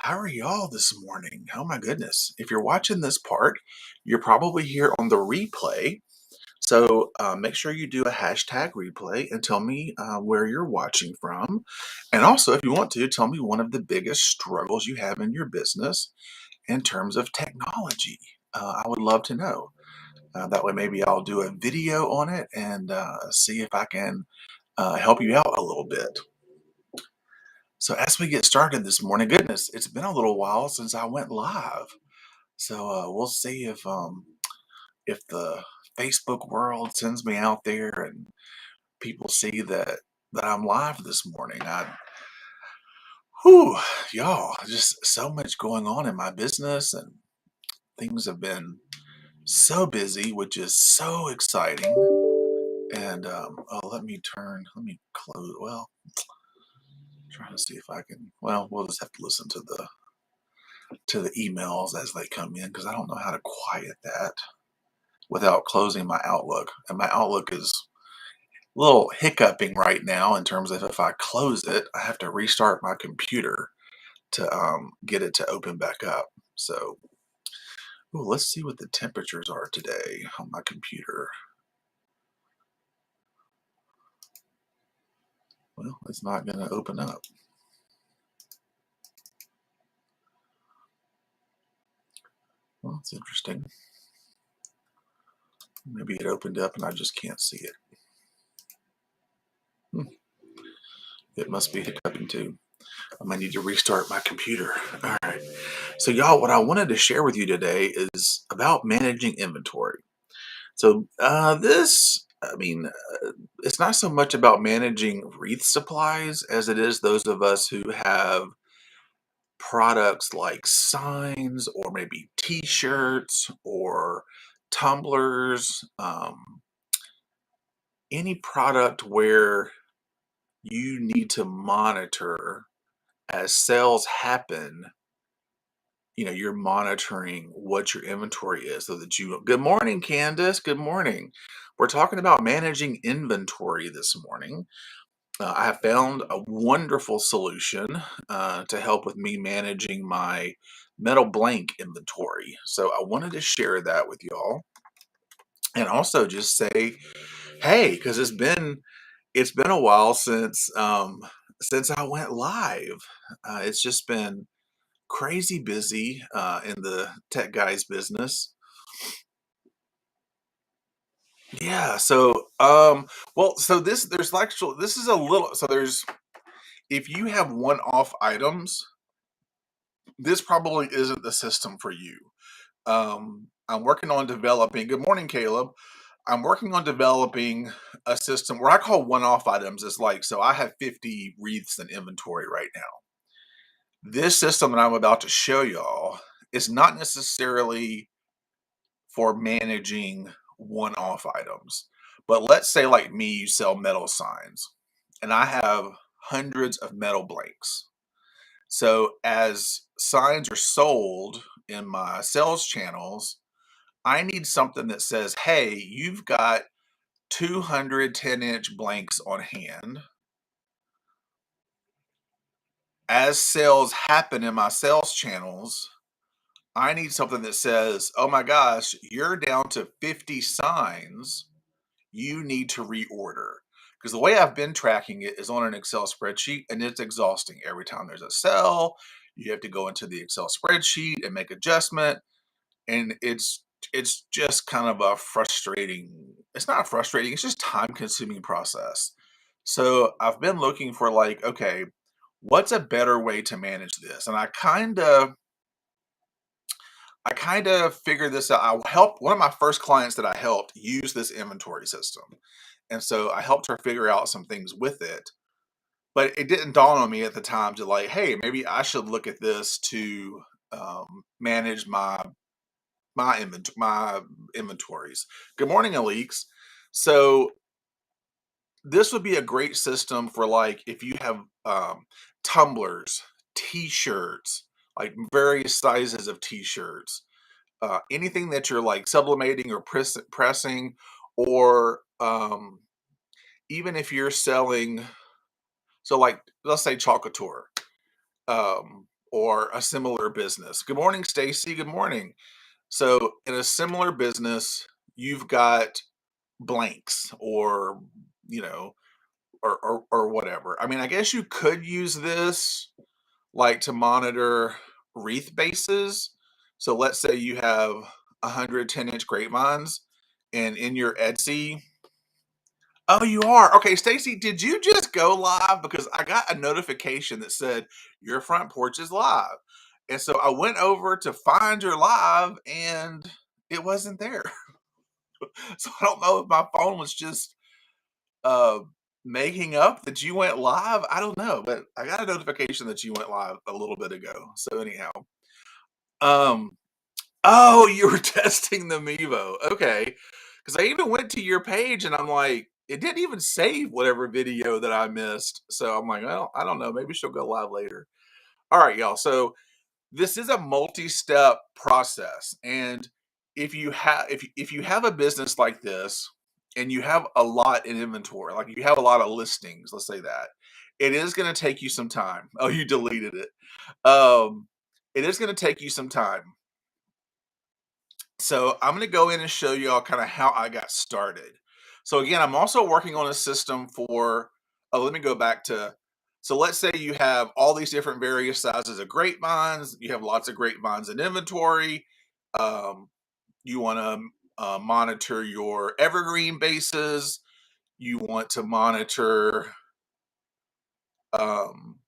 How are y'all this morning? Oh my goodness. If you're watching this part, you're probably here on the replay. So make sure you do a hashtag replay and tell me where you're watching from. And also, if you want to, tell me one of the biggest struggles you have in your business in terms of technology. I would love to know. That way, maybe I'll do a video on it and see if I can help you out a little bit. So as we get started this morning, goodness, it's been a little while since I went live. So we'll see if the Facebook world sends me out there and people see that I'm live this morning. Whew, y'all, just so much going on in my business and things have been so busy, which is so exciting. And let me close. Well, trying to see if I can. Well, we'll just have to listen to the emails as they come in because I don't know how to quiet that without closing my Outlook. And my Outlook is a little hiccuping right now in terms of if I close it, I have to restart my computer to get it to open back up. So, ooh, let's see what the temperatures are today on my computer. Well, it's not going to open up. Well, it's interesting. Maybe it opened up and I just can't see it. Hmm. It must be hiccuping too. I might need to restart my computer. All right. So, y'all, what I wanted to share with you today is about managing inventory. So, it's not so much about managing wreath supplies as it is those of us who have products like signs or maybe t shirts or tumblers, any product where you need to monitor as sales happen. You're monitoring what your inventory is so that good morning, Candace. Good morning. We're talking about managing inventory this morning. I have found a wonderful solution to help with me managing my metal blank inventory. So I wanted to share that with y'all and also just say, hey, because it's been a while since I went live. It's just been crazy busy in the tech guy's business. Yeah. So this is a little. So there's if you have one-off items, this probably isn't the system for you. I'm working on developing. Good morning, Caleb. I'm working on developing a system where I call one-off items. Is like so I have 50 wreaths in inventory right now. This system that I'm about to show y'all is not necessarily for managing one-off items. But let's say like me, you sell metal signs and I have hundreds of metal blanks. So as signs are sold in my sales channels, I need something that says, hey, you've got 210-inch blanks on hand. As sales happen in my sales channels, I need something that says, oh my gosh, you're down to 50 signs. You need to reorder. Because the way I've been tracking it is on an Excel spreadsheet, and it's exhausting. Every time there's a sell, you have to go into the Excel spreadsheet and make adjustment. And it's just kind of a frustrating, it's not frustrating, it's just time consuming process. So I've been looking for like, okay, what's a better way to manage this? And I kind of figured this out. I helped one of my first clients that I helped use this inventory system. And so I helped her figure out some things with it. But it didn't dawn on me at the time to like, hey, maybe I should look at this to manage my inventories. Good morning, Alix. So this would be a great system for like if you have tumblers, t-shirts, like various sizes of t-shirts, anything that you're like sublimating or pressing, or even if you're selling, so like let's say chocolate tour, or a similar business. Good morning, Stacy. Good morning. So, in a similar business, you've got blanks or, you know, or whatever. I mean, I guess you could use this like to monitor wreath bases. So let's say you have 110-inch grapevines and in your Etsy. Oh, you are? Okay, Stacy, did you just go live? Because I got a notification that said your front porch is live. And so I went over to find your live and it wasn't there. So I don't know if my phone was just uh making up that you went live. I don't know, but I got a notification that you went live a little bit ago. So anyhow, um oh, you were testing the Mevo. Okay. Because I even went to your page and I'm like, it didn't even save whatever video that I missed. So I'm like, well, I don't know. Maybe she'll go live later. All right, y'all. So this is a multi-step process. And if you have a business like this and you have a lot in inventory, like you have a lot of listings, let's say that, it is going to take you some time. Oh, you deleted it. It is going to take you some time. So I'm going to go in and show you all kind of how I got started. So again, I'm also working on a system for, oh, let me go back to, so let's say you have all these different various sizes of grapevines. You have lots of grapevines in inventory. Um, you want to monitor your evergreen bases. You want to monitor um,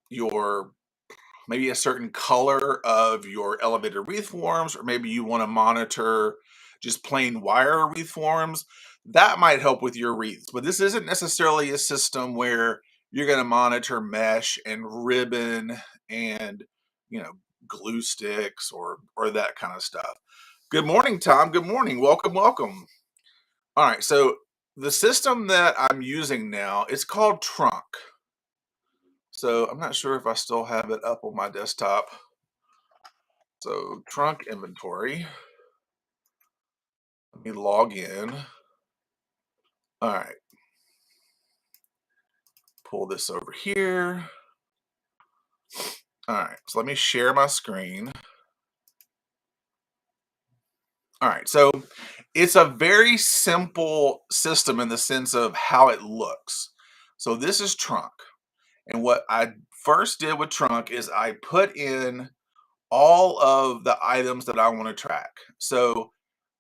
your maybe a certain color of your elevator wreath forms, or maybe you want to monitor just plain wire wreath forms. That might help with your wreaths, but this isn't necessarily a system where you're going to monitor mesh and ribbon and, you know, glue sticks or that kind of stuff. Good morning, Tom. Good morning. Welcome, welcome. All right, so the system that I'm using now, it's called Trunk. So I'm not sure if I still have it up on my desktop. So trunk inventory. Let me log in. All right. Pull this over here. All right. So let me share my screen. All right. So it's a very simple system in the sense of how it looks. So this is trunk. And what I first did with trunk is I put in all of the items that I want to track. So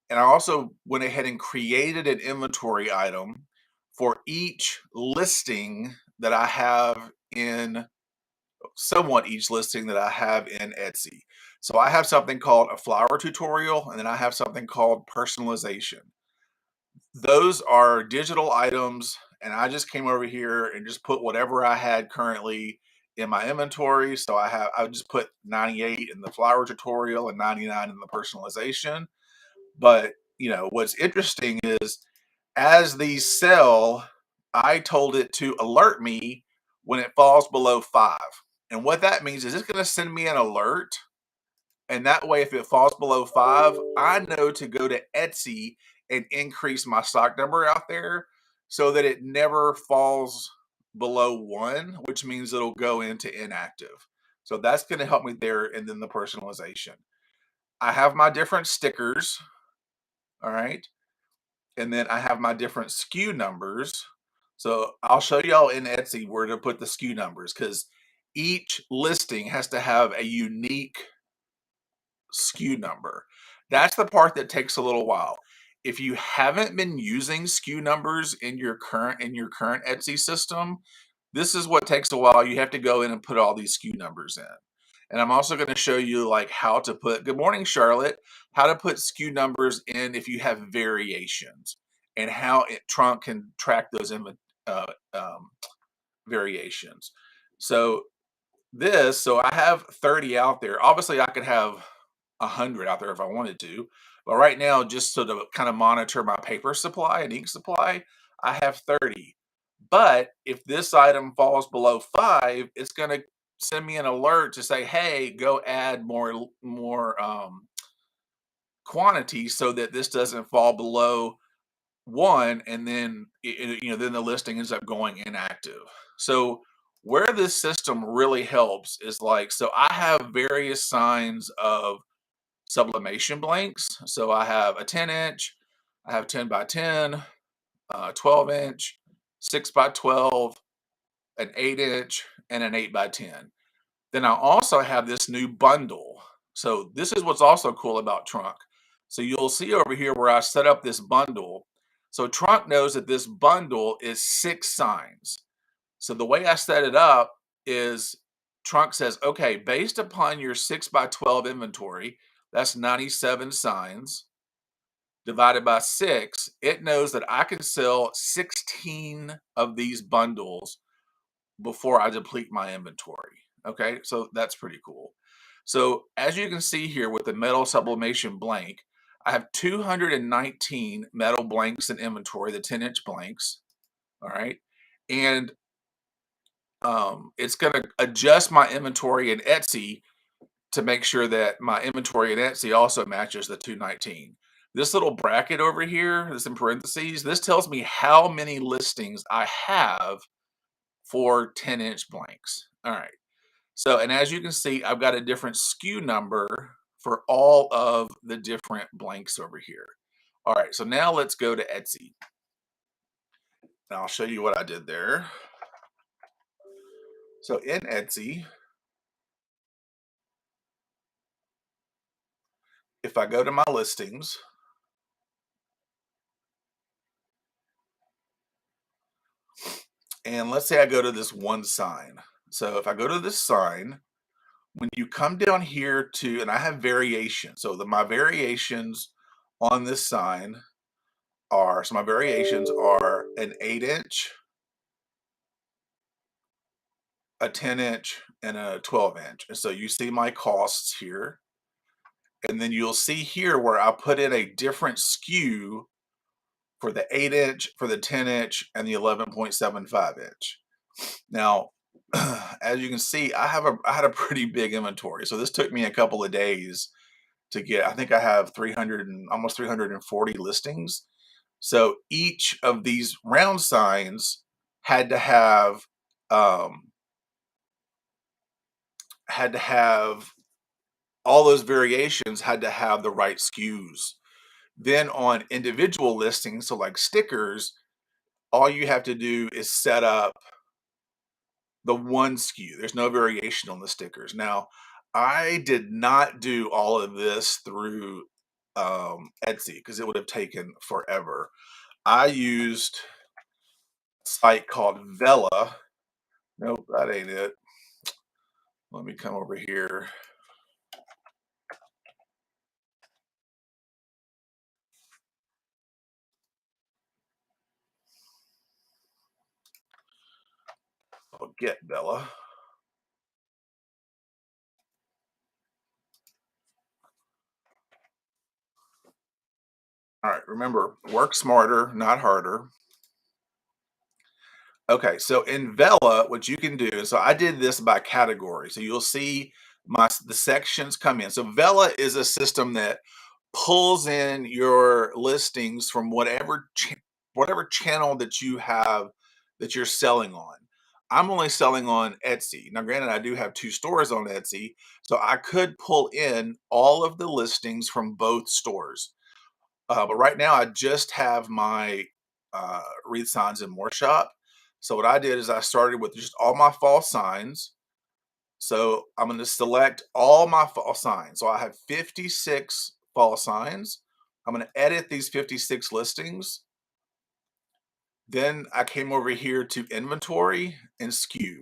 and I also went ahead and created an inventory item for each listing that I have in somewhat each listing that I have in Etsy. So I have something called a flower tutorial, and then I have something called personalization. Those are digital items, and I just came over here and just put whatever I had currently in my inventory. So I just put 98 in the flower tutorial and 99 in the personalization. But, you know, what's interesting is as these sell, I told it to alert me when it falls below 5. And what that means is it's going to send me an alert. And that way, if it falls below 5, I know to go to Etsy and increase my stock number out there so that it never falls below 1, which means it'll go into inactive. So that's going to help me there. And then the personalization. I have my different stickers. All right. And then I have my different SKU numbers. So I'll show y'all in Etsy where to put the SKU numbers because each listing has to have a unique SKU number. That's the part that takes a little while. If you haven't been using SKU numbers in your current Etsy system, this is what takes a while. You have to go in and put all these SKU numbers in. And I'm also going to show you like how to put, good morning, Charlotte, how to put SKU numbers in if you have variations and how Trunk can track those uh, um, variations. So so I have 30 out there. Obviously I could have 100 out there if I wanted to, but right now, just so to kind of monitor my paper supply and ink supply, I have 30. But if this item falls below 5, it's going to send me an alert to say, "Hey, go add more quantity so that this doesn't fall below 1," and then then the listing ends up going inactive. So Where this system really helps is like, so I have various signs of sublimation blanks. So I have a 10-inch, I have 10 by 10, 12-inch, 6 by 12, an 8-inch, and an 8 by 10. Then I also have this new bundle. So this is what's also cool about Trunk. So you'll see over here where I set up this bundle. So Trunk knows that this bundle is 6 signs. So the way I set it up is Trunk says, okay, based upon your 6 by 12 inventory, that's 97 signs divided by 6. It knows that I can sell 16 of these bundles before I deplete my inventory. Okay, so that's pretty cool. So as you can see here with the metal sublimation blank, I have 219 metal blanks in inventory, the 10-inch blanks. All right. And it's going to adjust my inventory in Etsy to make sure that my inventory in Etsy also matches the 219. This little bracket over here, this in parentheses, this tells me how many listings I have for 10-inch blanks. All right. So, and as you can see, I've got a different SKU number for all of the different blanks over here. All right. So now let's go to Etsy. And I'll show you what I did there. So in Etsy, if I go to my listings, and let's say I go to this one sign. So if I go to this sign, when you come down here to, and I have variations. So my variations on this sign are, so my variations are an 8-inch, a 10-inch, and a 12-inch. And so you see my costs here. And then you'll see here where I put in a different SKU for the 8-inch, for the 10-inch, and the 11.75-inch. Now, as you can see, I had a pretty big inventory. So this took me a couple of days to get. I think I have 300 and almost 340 listings. So each of these round signs had to have um, had to have all those variations had to have the right SKUs. Then on individual listings, so like stickers, all you have to do is set up the one SKU. There's no variation on the stickers. Now, I did not do all of this through Etsy because it would have taken forever. I used a site called Vella. Nope, that ain't it. Let me come over here. I'll get Vella. All right, remember, work smarter, not harder. Okay, so in Vella, what you can do, so I did this by category. So you'll see the sections come in. So Vella is a system that pulls in your listings from whatever channel that you have that you're selling on. I'm only selling on Etsy. Now, granted, I do have 2 stores on Etsy, so I could pull in all of the listings from both stores. But right now, I just have my wreath signs and more shop. So what I did is I started with just all my fall signs. So I'm going to select all my fall signs. So I have 56 fall signs. I'm going to edit these 56 listings. Then I came over here to inventory and SKU.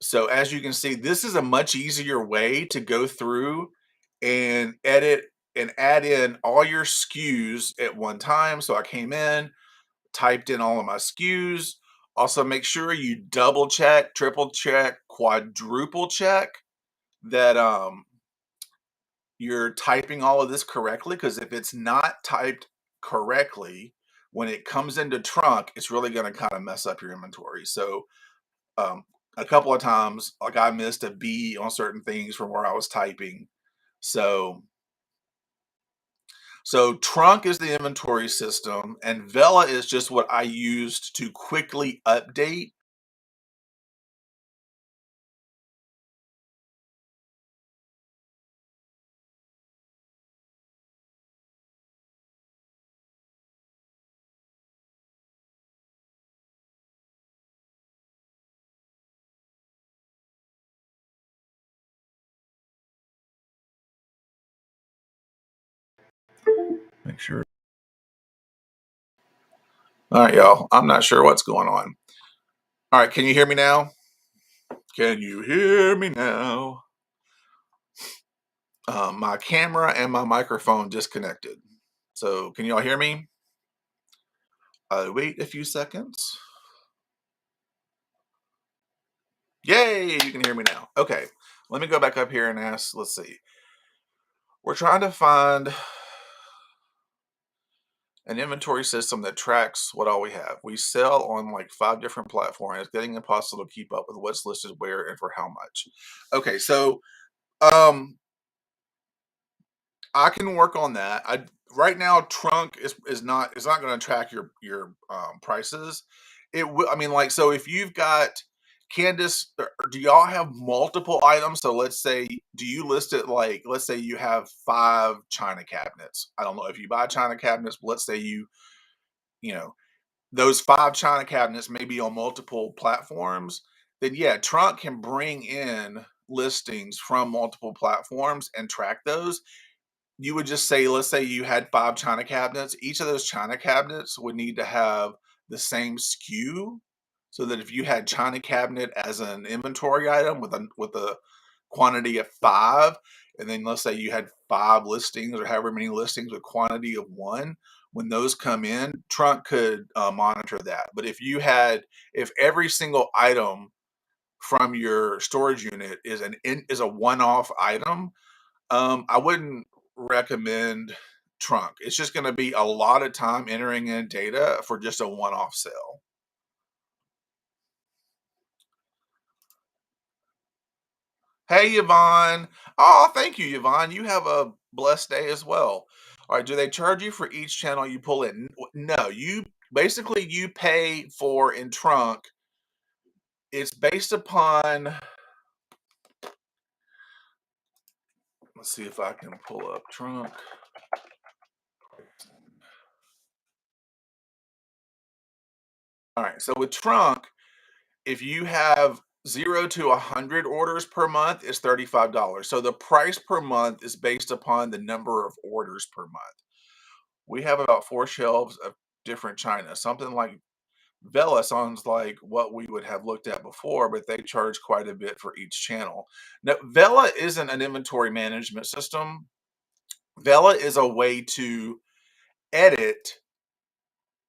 So as you can see, this is a much easier way to go through and edit and add in all your SKUs at one time. So I came in, typed in all of my SKUs. Also, make sure you double check, triple check, quadruple check that you're typing all of this correctly. Because if it's not typed correctly, when it comes into Trunk, it's really going to kind of mess up your inventory. So um, a couple of times, like I missed a B on certain things from where I was typing. So Trunk is the inventory system, and Vela is just what I used to quickly update Make sure. All right, y'all. I'm not sure what's going on. All right, can you hear me now? Can you hear me now? My camera and my microphone disconnected. So, can y'all hear me? I'll wait a few seconds. Yay, you can hear me now. Okay, let me go back up here and ask. Let's see. We're trying to find an inventory system that tracks what all we have. We sell on like 5 different platforms. It's getting impossible to keep up with what's listed where and for how much. Okay, so um I can work on that. I right now trunk is not going to track your prices. It will. I mean, like, so if you've got Candace, do y'all have multiple items? So let's say, do you list it like, let's say you have 5 China cabinets. I don't know if you buy China cabinets, but let's say you know those 5 China cabinets may be on multiple platforms. Then yeah, Trunk can bring in listings from multiple platforms and track those. You would just say, let's say you had 5 China cabinets. Each of those China cabinets would need to have the same SKU, so that if you had China cabinet as an inventory item with a quantity of 5, and then let's say you had 5 listings or however many listings with quantity of 1, when those come in, Trunk could monitor that. But if every single item from your storage unit is a one-off item, I wouldn't recommend Trunk. It's just going to be a lot of time entering in data for just a one-off sale. Hey, Yvonne. Oh, thank you, Yvonne. You have a blessed day as well. All right. Do they charge you for each channel you pull in? No, you pay for in Trunk. It's based upon, let's see if I can pull up Trunk. All right. So with Trunk, if you have 0 to 100 orders per month, is $35. So the price per month is based upon the number of orders per month. We have about 4 shelves of different china. Something like Vela sounds like what we would have looked at before, but they charge quite a bit for each channel. Now, Vela isn't an inventory management system. Vela is a way to edit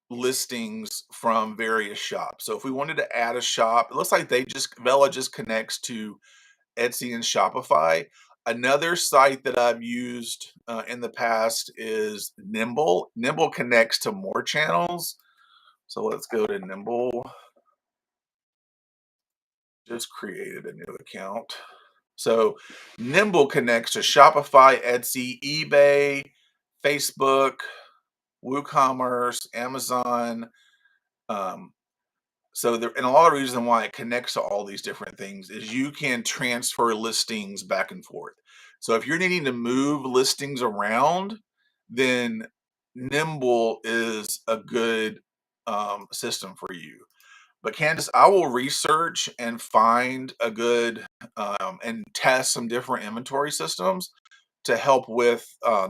listings from various shops. So if we wanted to add a shop, it looks like Vela just connects to Etsy and Shopify. Another site that I've used in the past is Nimble. Nimble connects to more channels. So let's go to Nimble. Just created a new account. So Nimble connects to Shopify, Etsy, eBay, Facebook, WooCommerce, Amazon. Um, and a lot of reason why it connects to all these different things is you can transfer listings back and forth. So if you're needing to move listings around, then Nimble is a good system for you. But Candace, I will research and find a good and test some different inventory systems to help with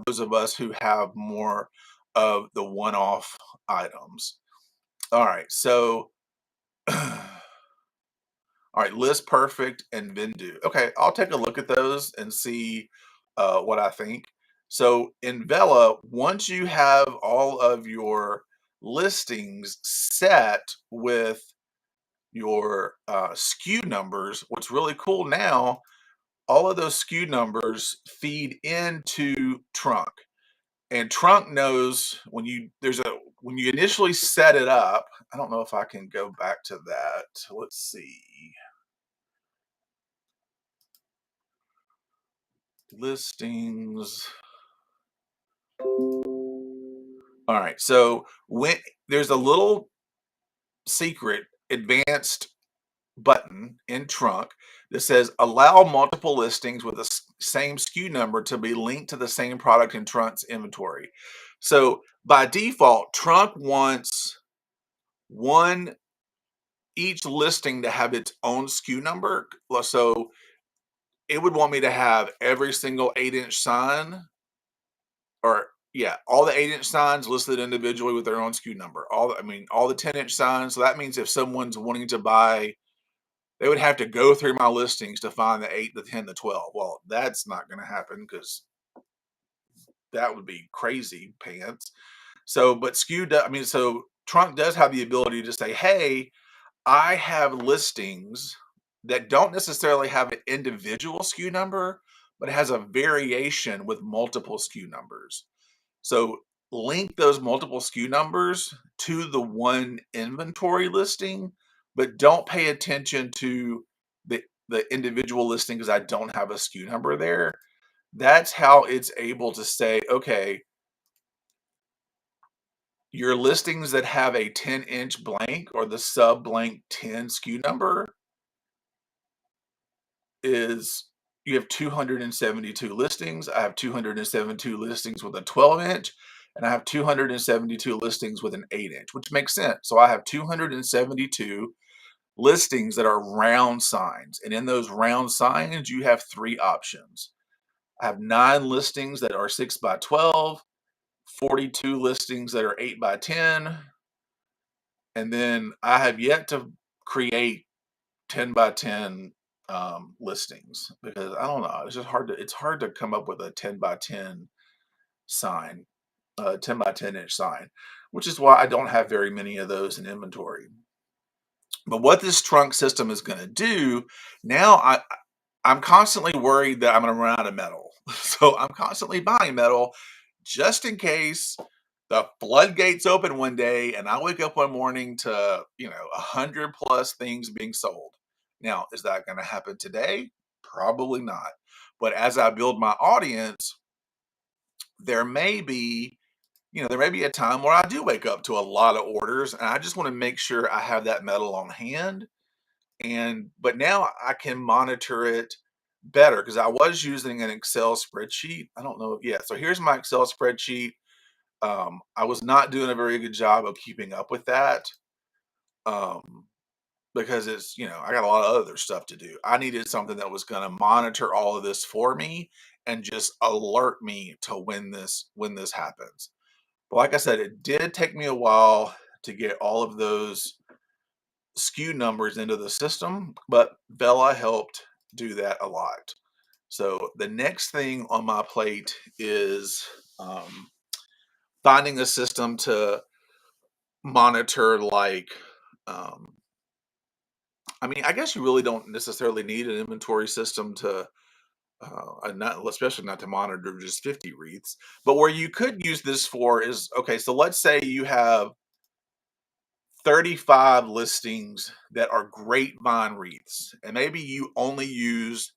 those of us who have more of the one-off items. All right, so all right, List Perfect and Vendu. Okay, I'll take a look at those and see what I think. So in Vela, once you have all of your listings set with your SKU numbers, what's really cool now, all of those SKU numbers feed into Trunk. And Trunk knows when you initially set it up. I don't know if I can go back to that. Let's see. Listings. All right. So when there's a little secret advanced button in Trunk that says allow multiple listings with the same SKU number to be linked to the same product in Trunk's inventory. So by default, Trunk wants one each listing to have its own SKU number. So it would want me to have every single 8-inch sign or Yeah, all the 8-inch signs listed individually with their own SKU number. All the 10-inch signs. So that means if someone's wanting to buy, they would have to go through my listings to find the 8, the 10, the 12. Well, that's not going to happen because that would be crazy pants. So, but so Trunk does have the ability to say, hey, I have listings that don't necessarily have an individual SKU number, but it has a variation with multiple SKU numbers. So link those multiple SKU numbers to the one inventory listing, but don't pay attention to the individual listing because I don't have a SKU number there. That's how it's able to say, okay, your listings that have a 10-inch blank or the sub blank 10 SKU number is you have 272 listings. I have 272 listings with a 12-inch, and I have 272 listings with an 8-inch, which makes sense. So I have 272 listings that are round signs. And in those round signs, you have 3 options. I have 9 listings that are 6 by 12, 42 listings that are 8 by 10, and then I have yet to create 10 by 10 listings because I don't know. It's hard to come up with a 10 by 10 sign, 10 by 10-inch sign, which is why I don't have very many of those in inventory. But what this trunk system is going to do now, I'm constantly worried that I'm going to run out of metal. So I'm constantly buying metal just in case the floodgates open one day and I wake up one morning to, 100 plus things being sold. Now, is that going to happen today? Probably not. But as I build my audience, there may be, there may be a time where I do wake up to a lot of orders and I just want to make sure I have that metal on hand. But now I can monitor it better because I was using an Excel spreadsheet. I don't know. Yeah. So here's my Excel spreadsheet. I was not doing a very good job of keeping up with that. Um, because I got a lot of other stuff to do. I needed something that was going to monitor all of this for me and just alert me to when this happens. But like I said, it did take me a while to get all of those SKU numbers into the system, but Bella helped do that a lot. So the next thing on my plate is finding a system to monitor um, I guess you really don't necessarily need an inventory system to not especially not to monitor just 50 wreaths, but where you could use this for is, okay, so let's say you have 35 listings that are grapevine wreaths and maybe you only use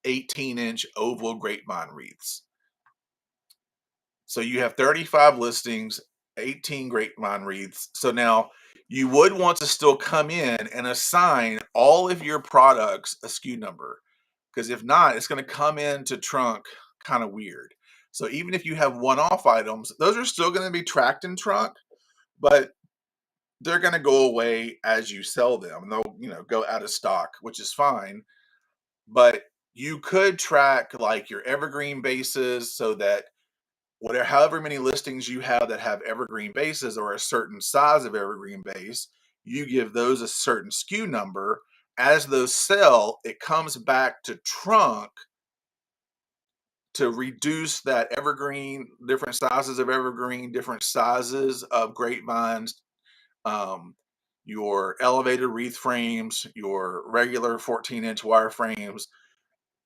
18-inch oval grapevine wreaths. So you have 35 listings, 18 grapevine wreaths. So now you would want to still come in and assign all of your products a SKU number. Because if not, it's going to come into Trunk kind of weird. So even if you have one-off items, those are still going to be tracked in Trunk, but they're going to go away as you sell them. And they'll, go out of stock, which is fine. But you could track like your evergreen bases so that however many listings you have that have evergreen bases or a certain size of evergreen base, you give those a certain SKU number. As those sell, it comes back to Trunk to reduce that evergreen, different sizes of evergreen, different sizes of grapevines, um, your elevated wreath frames, your regular 14-inch wire frames,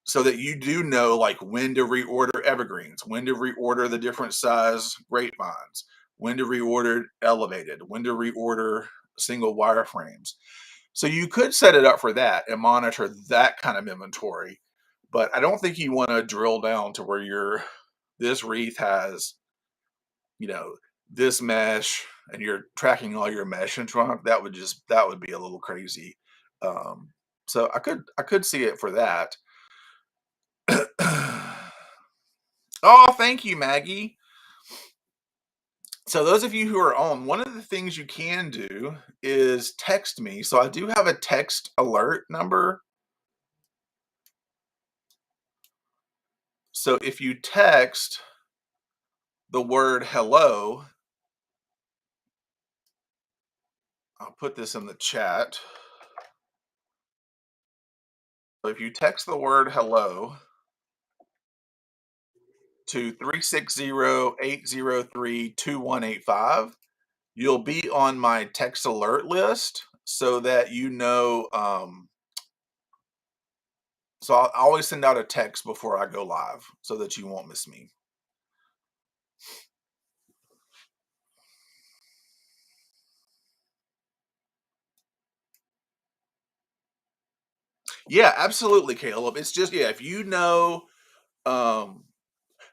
so that you do know like when to reorder evergreens, when to reorder the different size grapevines, when to reorder elevated, when to reorder single wire frames. So you could set it up for that and monitor that kind of inventory. But I don't think you want to drill down to where this wreath has, you know, this mesh and you're tracking all your mesh in Trunk. That would be a little crazy. Um, so I could see it for that. Oh, thank you, Maggie. So those of you who are on, one of the things you can do is text me. So I do have a text alert number. So if you text the word hello. I'll put this in the chat. So if you text the word hello to 360-803-2185, you'll be on my text alert list so that you know. So I'll always send out a text before I go live so that you won't miss me. Yeah, absolutely, Caleb. It's just, yeah, if you know, um,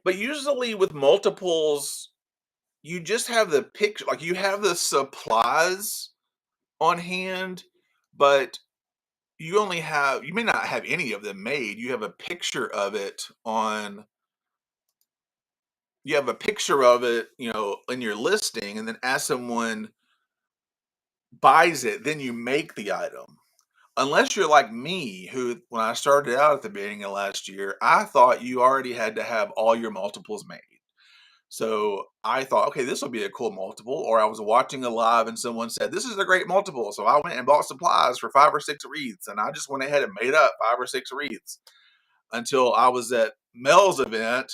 but usually with multiples, you just have the picture, like you have the supplies on hand, but you may not have any of them made. You have a picture of it on, you have a picture of it, in your listing, and then as someone buys it, then you make the item. Unless you're like me, who when I started out at the beginning of last year, I thought you already had to have all your multiples made. So I thought, okay, this will be a cool multiple. Or I was watching a live and someone said, this is a great multiple. So I went and bought supplies for 5 or 6 wreaths. And I just went ahead and made up 5 or 6 wreaths until I was at Mel's event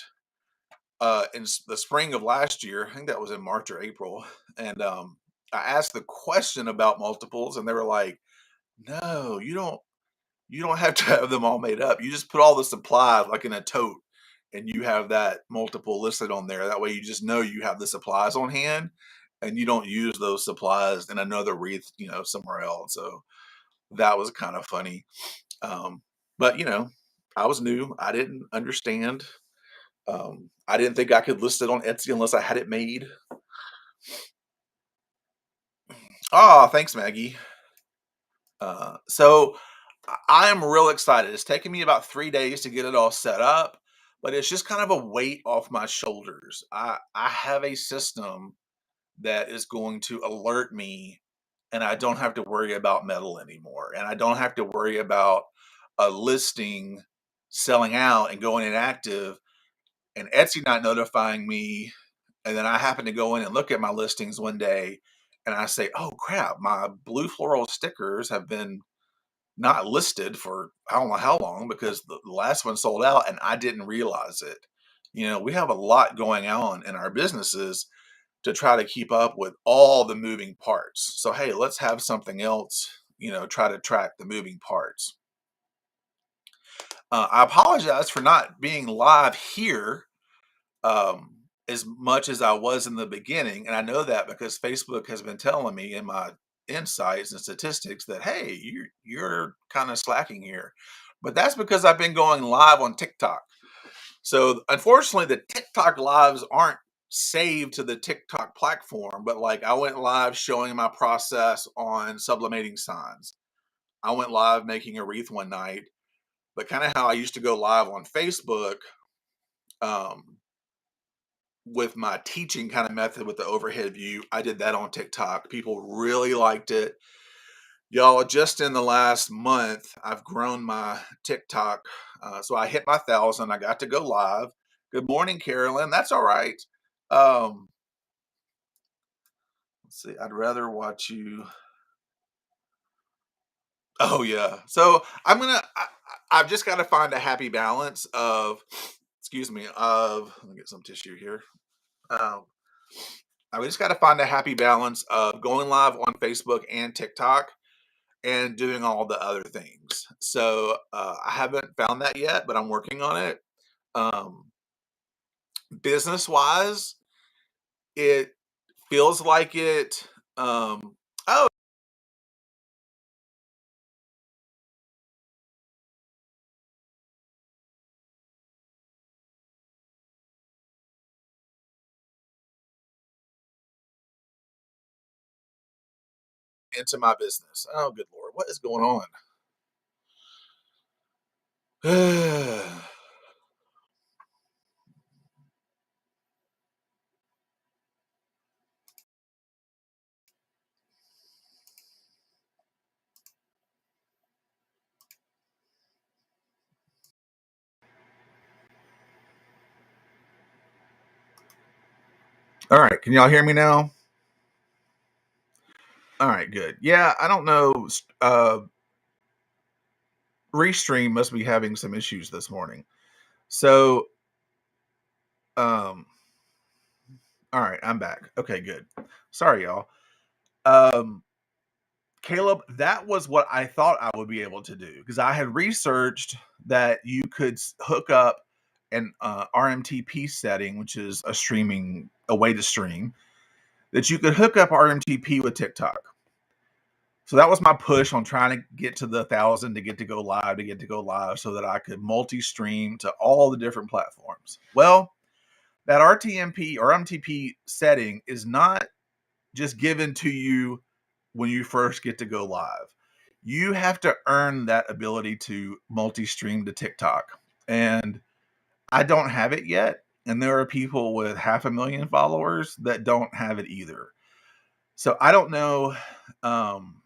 in the spring of last year. I think that was in March or April. And I asked the question about multiples, and they were like, no, you don't have to have them all made up. You just put all the supplies like in a tote and you have that multiple listed on there. That way you just know you have the supplies on hand and you don't use those supplies in another wreath, somewhere else. So that was kind of funny. Um, but I was new. I didn't understand. I didn't think I could list it on Etsy unless I had it made. Oh, thanks, Maggie. So I am real excited. It's taken me about 3 days to get it all set up, but it's just kind of a weight off my shoulders. I have a system that is going to alert me, and I don't have to worry about metal anymore, and I don't have to worry about a listing selling out and going inactive, and Etsy not notifying me, and then I happen to go in and look at my listings one day, and I say, "Oh crap, my blue floral stickers have been not listed for I don't know how long because the last one sold out and I didn't realize it." We have a lot going on in our businesses to try to keep up with all the moving parts. So, hey, let's have something else, try to track the moving parts. I apologize for not being live here um, as much as I was in the beginning. And I know that because Facebook has been telling me in my insights and statistics that, hey, you're kind of slacking here. But that's because I've been going live on TikTok. So unfortunately, the TikTok lives aren't saved to the TikTok platform, but like I went live showing my process on sublimating signs. I went live making a wreath one night, but kind of how I used to go live on Facebook, um, with my teaching kind of method with the overhead view. I did that on TikTok. People really liked it. Y'all, just in the last month, I've grown my TikTok. So I hit my 1,000. I got to go live. Good morning, Carolyn. That's all right. Um, let's see. I'd rather watch you. Oh yeah. So I've just got to find a happy balance of, excuse me, let me get some tissue here. Um, I just got to find a happy balance of going live on Facebook and TikTok and doing all the other things. So I haven't found that yet, but I'm working on it. Um, Business wise, it feels like it. Oh, into my business. Oh, good Lord. What is going on? All right, can y'all hear me now? All right, good. Yeah, I don't know. Restream must be having some issues this morning. So, um, all right, I'm back. Okay, good. Sorry, y'all. Um, Caleb, that was what I thought I would be able to do because I had researched that you could hook up an RMTP setting, which is a way to stream, that you could hook up RMTP with TikTok. So that was my push on trying to get to the 1,000 to get to go live, so that I could multi-stream to all the different platforms. Well, that RTMP or MTP setting is not just given to you when you first get to go live. You have to earn that ability to multi-stream to TikTok. And I don't have it yet. And there are people with 500,000 followers that don't have it either. So I don't know. Um,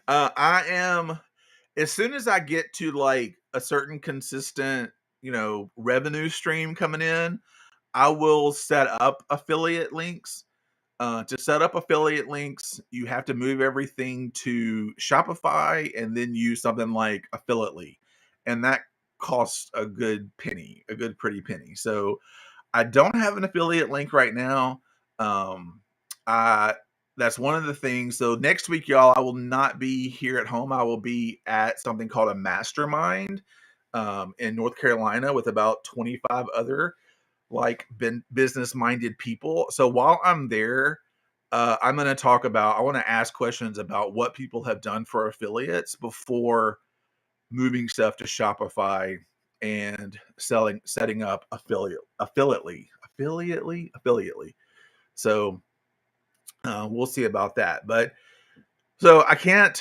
I am, as soon as I get to like a certain consistent, revenue stream coming in, I will set up affiliate links. To set up affiliate links, you have to move everything to Shopify and then use something like Affiliately. And that costs a good penny, a good pretty penny. So I don't have an affiliate link right now. Um, I That's one of the things. So next week, y'all, I will not be here at home. I will be at something called a mastermind in North Carolina with about 25 other like business minded people. So while I'm there, I'm going to I want to ask questions about what people have done for affiliates before moving stuff to Shopify and setting up affiliately. So we'll see about that. But so I can't.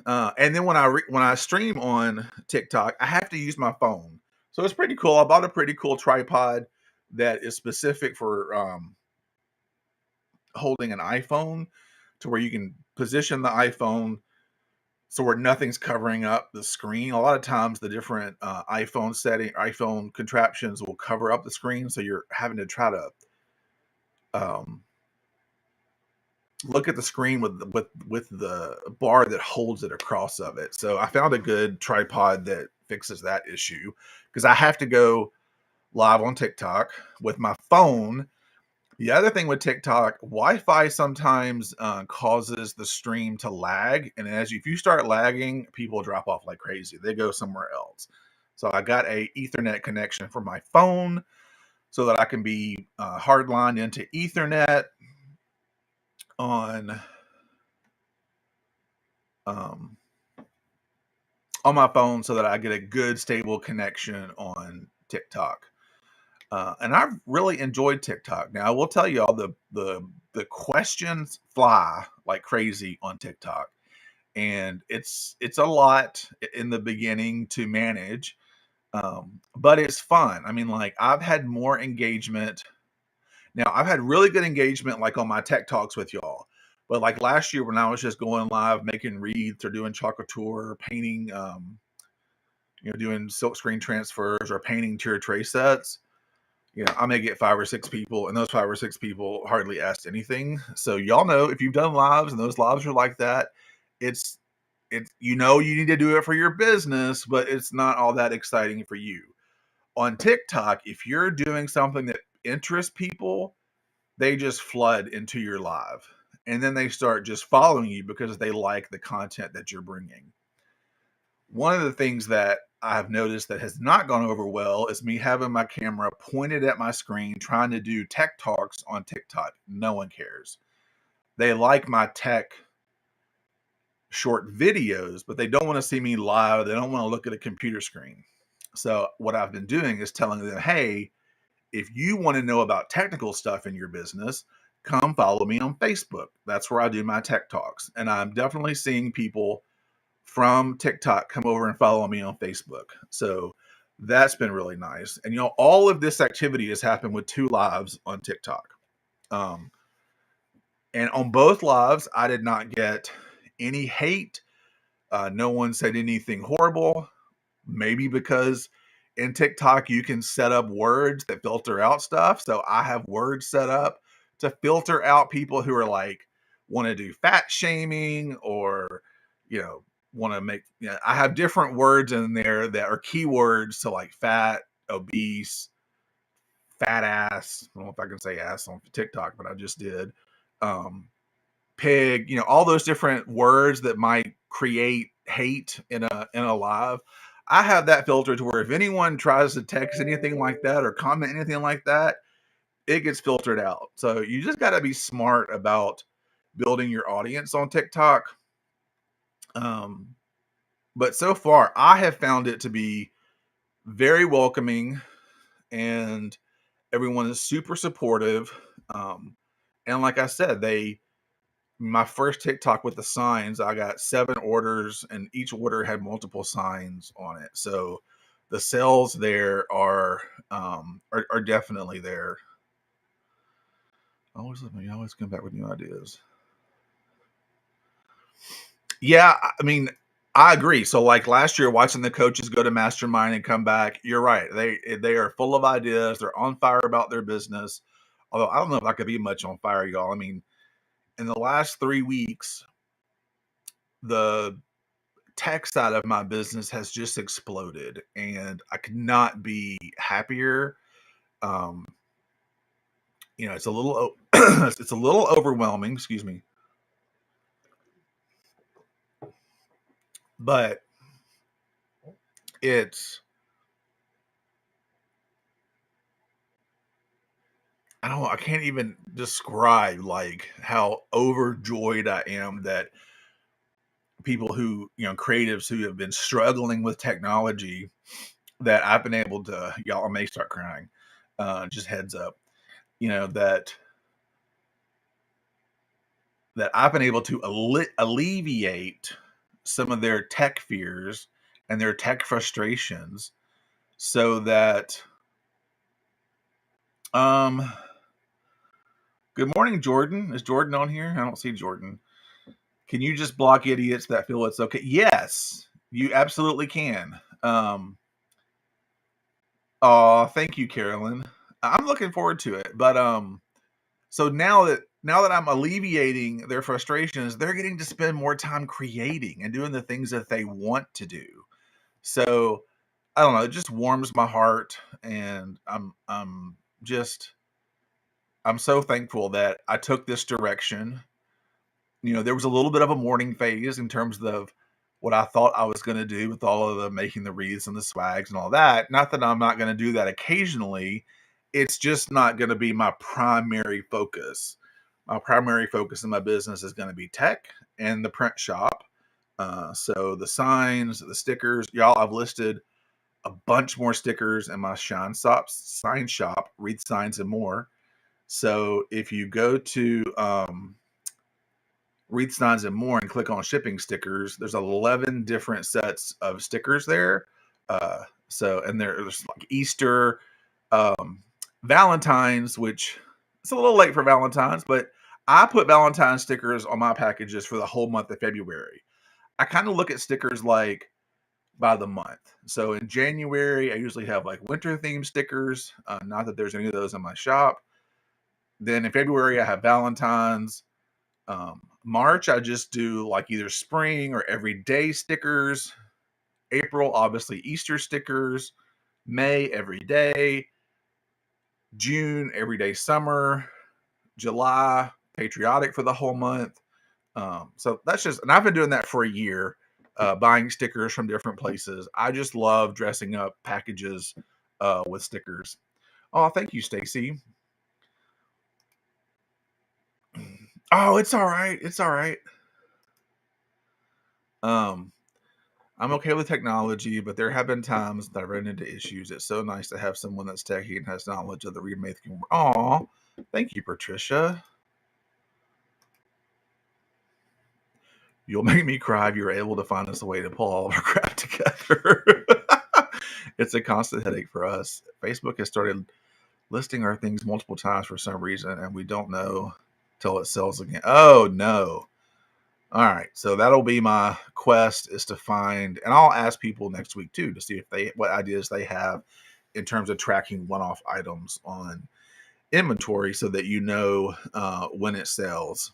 And then when I stream on TikTok, I have to use my phone. So it's pretty cool. I bought a pretty cool tripod that is specific for holding an iPhone, to where you can position the iPhone so where nothing's covering up the screen. A lot of times the different iPhone contraptions will cover up the screen, so you're having to try to um, look at the screen with the bar that holds it across of it. So I found a good tripod that fixes that issue, because I have to go live on TikTok with my phone. The other thing with TikTok, Wi-Fi sometimes causes the stream to lag, and if you start lagging, people drop off like crazy. They go somewhere else. So I got a Ethernet connection for my phone so that I can be hardlined into Ethernet on um, on my phone, so that I get a good stable connection on TikTok. And I've really enjoyed TikTok. Now I will tell you all, the questions fly like crazy on TikTok, and it's a lot in the beginning to manage, but it's fun. I mean, like, I've had more engagement. Now I've had really good engagement like on my tech talks with y'all, but like last year when I was just going live making wreaths or doing chocolate tour, painting, doing silk screen transfers or painting tier tray sets, I may get 5 or 6 people, and those 5 or 6 people hardly asked anything. So y'all know, if you've done lives and those lives are like that, it's you need to do it for your business, but it's not all that exciting for you. On TikTok, if you're doing something that interests people, they just flood into your live, and then they start just following you because they like the content that you're bringing. One of the things that I've noticed that has not gone over well is me having my camera pointed at my screen trying to do tech talks on TikTok. No one cares. They like my tech short videos, but they don't want to see me live. They don't want to look at a computer screen. So what I've been doing is telling them, hey, if you want to know about technical stuff in your business, come follow me on Facebook. That's where I do my tech talks. And I'm definitely seeing people from TikTok come over and follow me on Facebook. So that's been really nice. And all of this activity has happened with 2 lives on TikTok. Um, And on both lives, I did not get any hate. No one said anything horrible. Maybe because in TikTok you can set up words that filter out stuff. So I have words set up to filter out people who are like want to do fat shaming or want to make I have different words in there that are keywords to like fat, obese, fat ass. I don't know if I can say ass on TikTok, but I just did. Pig, all those different words that might create hate in a live. I have that filter to where if anyone tries to text anything like that or comment anything like that, it gets filtered out. So you just got to be smart about building your audience on TikTok. But so far, I have found it to be very welcoming, and everyone is super supportive. And like I said, my first TikTok with the signs, I got 7 orders, and each order had multiple signs on it. So the sales there are definitely there. You always come back with new ideas. Yeah, I mean, I agree. So like last year, watching the coaches go to mastermind and come back, you're right. They are full of ideas. They're on fire about their business. Although I don't know if I could be much on fire, y'all. I mean, in the last 3 weeks, the tech side of my business has just exploded, and I could not be happier. Um, it's a little it's a little overwhelming, excuse me, but it's I can't even describe like how overjoyed I am that people who, creatives who have been struggling with technology, that I've been able to, y'all, I may start crying. Just heads up, that I've been able to alleviate some of their tech fears and their tech frustrations so that um good morning, Jordan. Is Jordan on here? I don't see Jordan. Can you just block idiots that feel it's okay? Yes, you absolutely can. Oh, thank you, Carolyn. I'm looking forward to it. But so now that I'm alleviating their frustrations, they're getting to spend more time creating and doing the things that they want to do. So I don't know, it just warms my heart, and I'm so thankful that I took this direction. There was a little bit of a mourning phase in terms of what I thought I was going to do with all of the making the wreaths and the swags and all that. Not that I'm not going to do that occasionally. It's just not going to be my primary focus. My primary focus in my business is going to be tech and the print shop. So the signs, the stickers, y'all, I've listed a bunch more stickers in my sign shop, wreath signs and more. So if you go to wreath signs and more and click on shipping stickers, there's 11 different sets of stickers there. And there's like Easter, Valentine's, which it's a little late for Valentine's, but I put Valentine's stickers on my packages for the whole month of February. I kind of look at stickers like by the month. So in January, I usually have like winter themed stickers. Not that there's any of those in my shop. Then in February, I have Valentine's. March, I just do like either spring or everyday stickers. April, obviously Easter stickers. May, everyday. June, everyday summer. July, patriotic for the whole month. So that's just, and I've been doing that for a year, buying stickers from different places. I just love dressing up packages with stickers. Oh, thank you, Stacy. Oh, it's all right. It's all right. I'm okay with technology, but there have been times that I've run into issues. It's so nice to have someone that's techie and has knowledge of the remaking. Oh, thank you, Patricia. You'll make me cry if you're able to find us a way to pull all of our crap together. It's a constant headache for us. Facebook has started listing our things multiple times for some reason, and we don't know till it sells again. Oh no. All right. So that'll be my quest, is to find, and I'll ask people next week too to see if they what ideas they have in terms of tracking one-off items on inventory, so that you know when it sells.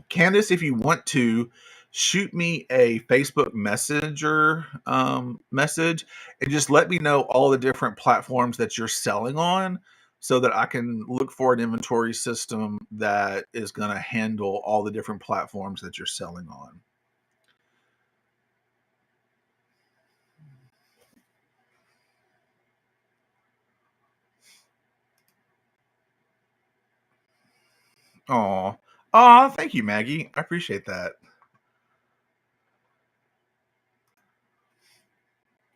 Candace, if you want to, shoot me a Facebook Messenger message and just let me know all the different platforms that you're selling on, so that I can look for an inventory system that is going to handle all the different platforms that you're selling on. Oh, thank you, Maggie. I appreciate that.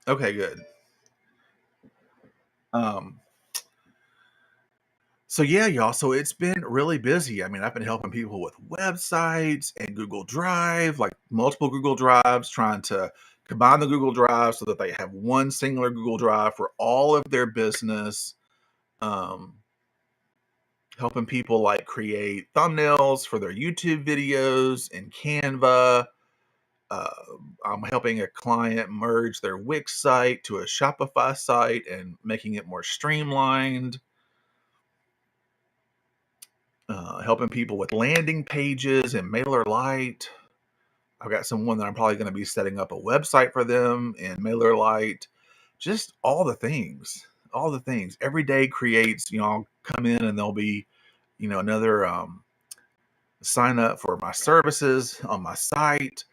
Okay, good. Um, So yeah, y'all. So it's been really busy. I mean, I've been helping people with websites and Google Drive, like multiple Google Drives, trying to combine the Google Drive so that they have one singular Google Drive for all of their business. Um, Helping people like create thumbnails for their YouTube videos in Canva. Uh, I'm helping a client merge their Wix site to a Shopify site and making it more streamlined. Helping people with landing pages and MailerLite. I've got someone that I'm probably going to be setting up a website for them in MailerLite. Just all the things, all the things. Every day creates, I'll come in and there'll be, another sign up for my services on my site.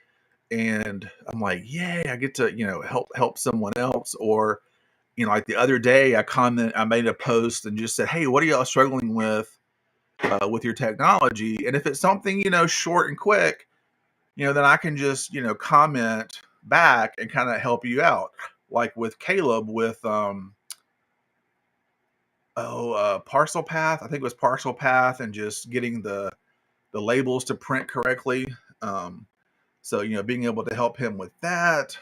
And I'm like, yay, I get to, help someone else. Or, like the other day I made a post and just said, hey, what are y'all struggling with your technology? And if it's something, short and quick, then I can just, comment back and kind of help you out. Like with Caleb with Parcel Path. I think it was Parcel Path, and just getting the labels to print correctly. So, being able to help him with that.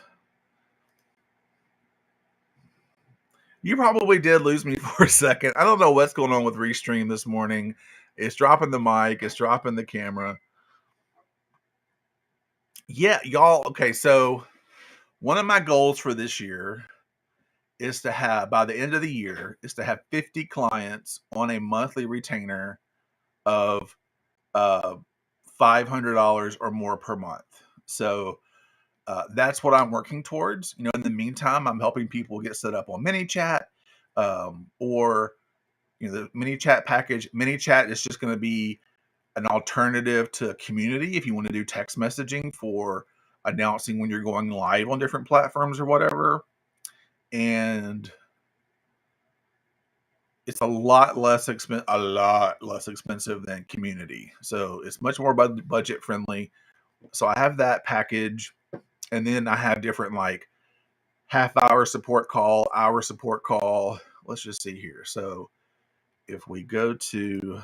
You probably did lose me for a second. I don't know what's going on with Restream this morning. It's dropping the mic, it's dropping the camera. Yeah, y'all. Okay, so one of my goals for this year is to have, by the end of the year, is to have 50 clients on a monthly retainer of uh, $500 or more per month. So that's what I'm working towards. In the meantime, I'm helping people get set up on ManyChat, or the ManyChat package. ManyChat is just going to be an alternative to Community if you want to do text messaging for announcing when you're going live on different platforms or whatever. And it's a lot less expensive than Community. So it's much more budget friendly. So I have that package, and then I have different like half-hour support call, hour support call. Let's just see here. So if we go to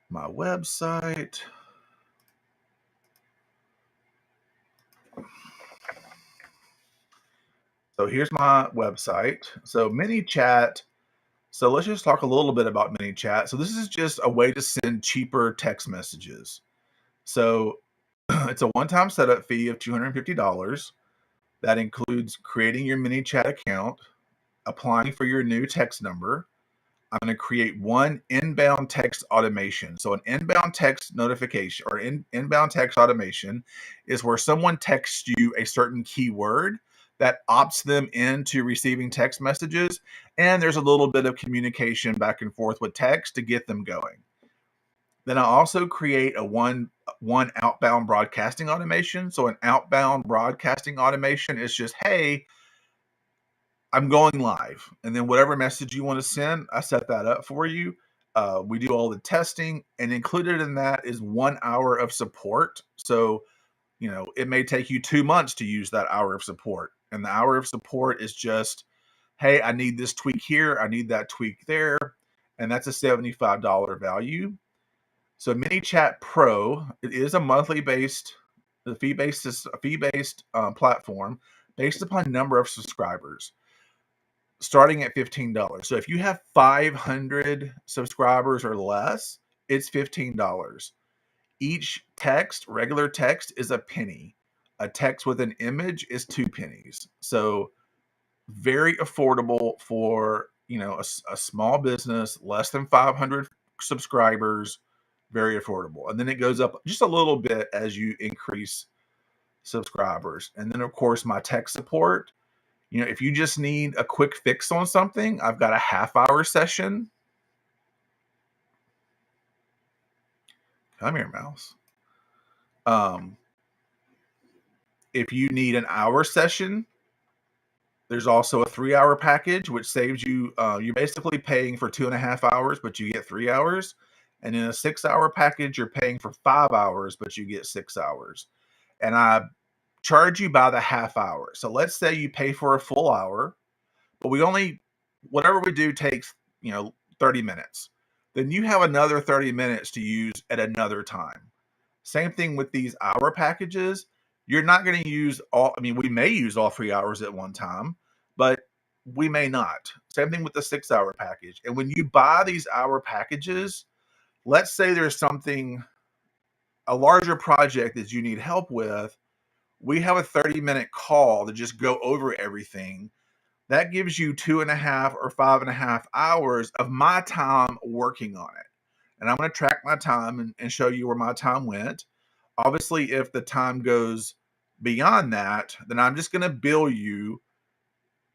my website, so here's my website. So ManyChat. So let's just talk a little bit about ManyChat. So this is just a way to send cheaper text messages. So it's a one-time setup fee of $250. That includes creating your ManyChat account, applying for your new text number. I'm going to create one inbound text automation. So an inbound text notification, or inbound text automation, is where someone texts you a certain keyword that opts them into receiving text messages. And there's a little bit of communication back and forth with text to get them going. Then I also create a one outbound broadcasting automation. So an outbound broadcasting automation is just, hey, I'm going live. And then whatever message you want to send, I set that up for you. We do all the testing, and included in that is 1 hour of support. So, it may take you 2 months to use that hour of support. And the hour of support is just, hey, I need this tweak here, I need that tweak there. And that's a $75 value. So ManyChat Pro, it is a monthly based, the fee based platform based upon number of subscribers. starting at $15. So if you have 500 subscribers or less, it's $15. Each text, regular text, is a penny. A text with an image is 2 pennies. So very affordable for, a small business, less than 500 subscribers, very affordable. And then it goes up just a little bit as you increase subscribers. And then of course my tech support, if you just need a quick fix on something, I've got a half-hour session. Come here, mouse. If you need an hour session, there's also a 3-hour package, which saves you, you're basically paying for 2.5 hours, but you get 3 hours. And in a 6-hour package, you're paying for 5 hours, but you get 6 hours. And I charge you by the half hour. So let's say you pay for a full hour, but whatever we do takes, 30 minutes. Then you have another 30 minutes to use at another time. Same thing with these hour packages. You're not going to use we may use all 3 hours at one time, but we may not. Same thing with the 6-hour package. And when you buy these hour packages, let's say there's a larger project that you need help with, we have a 30-minute call to just go over everything. That gives you 2.5 or 5.5 hours of my time working on it. And I'm going to track my time and show you where my time went. Obviously, if the time goes beyond that, then I'm just going to bill you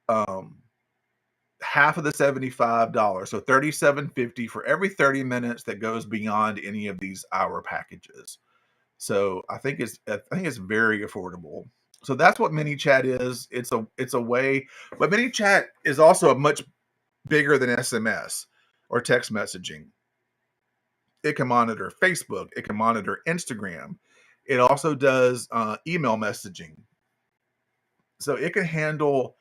half of the $75. So $37.50 for every 30 minutes that goes beyond any of these hour packages. So I think it's very affordable. So that's what ManyChat is. It's a way, but ManyChat is also a much bigger than SMS or text messaging. It can monitor Facebook. It can monitor Instagram. It also does email messaging. So it can handle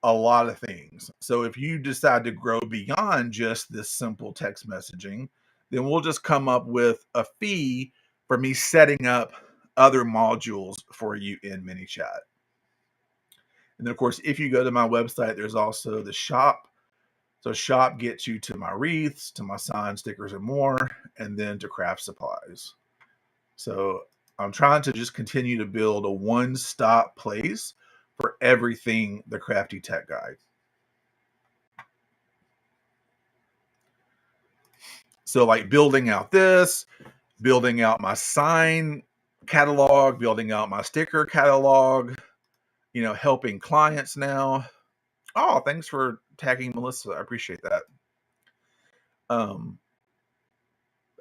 a lot of things. So if you decide to grow beyond just this simple text messaging, then we'll just come up with a fee for me setting up other modules for you in ManyChat. And then, of course, if you go to my website, there's also the shop. So shop gets you to my wreaths, to my signs, stickers, and more, and then to craft supplies. So I'm trying to just continue to build a one-stop place for everything the Crafty Tech Guide. So like building out my sign catalog, building out my sticker catalog, helping clients now. Oh, thanks for tagging Melissa. I appreciate that.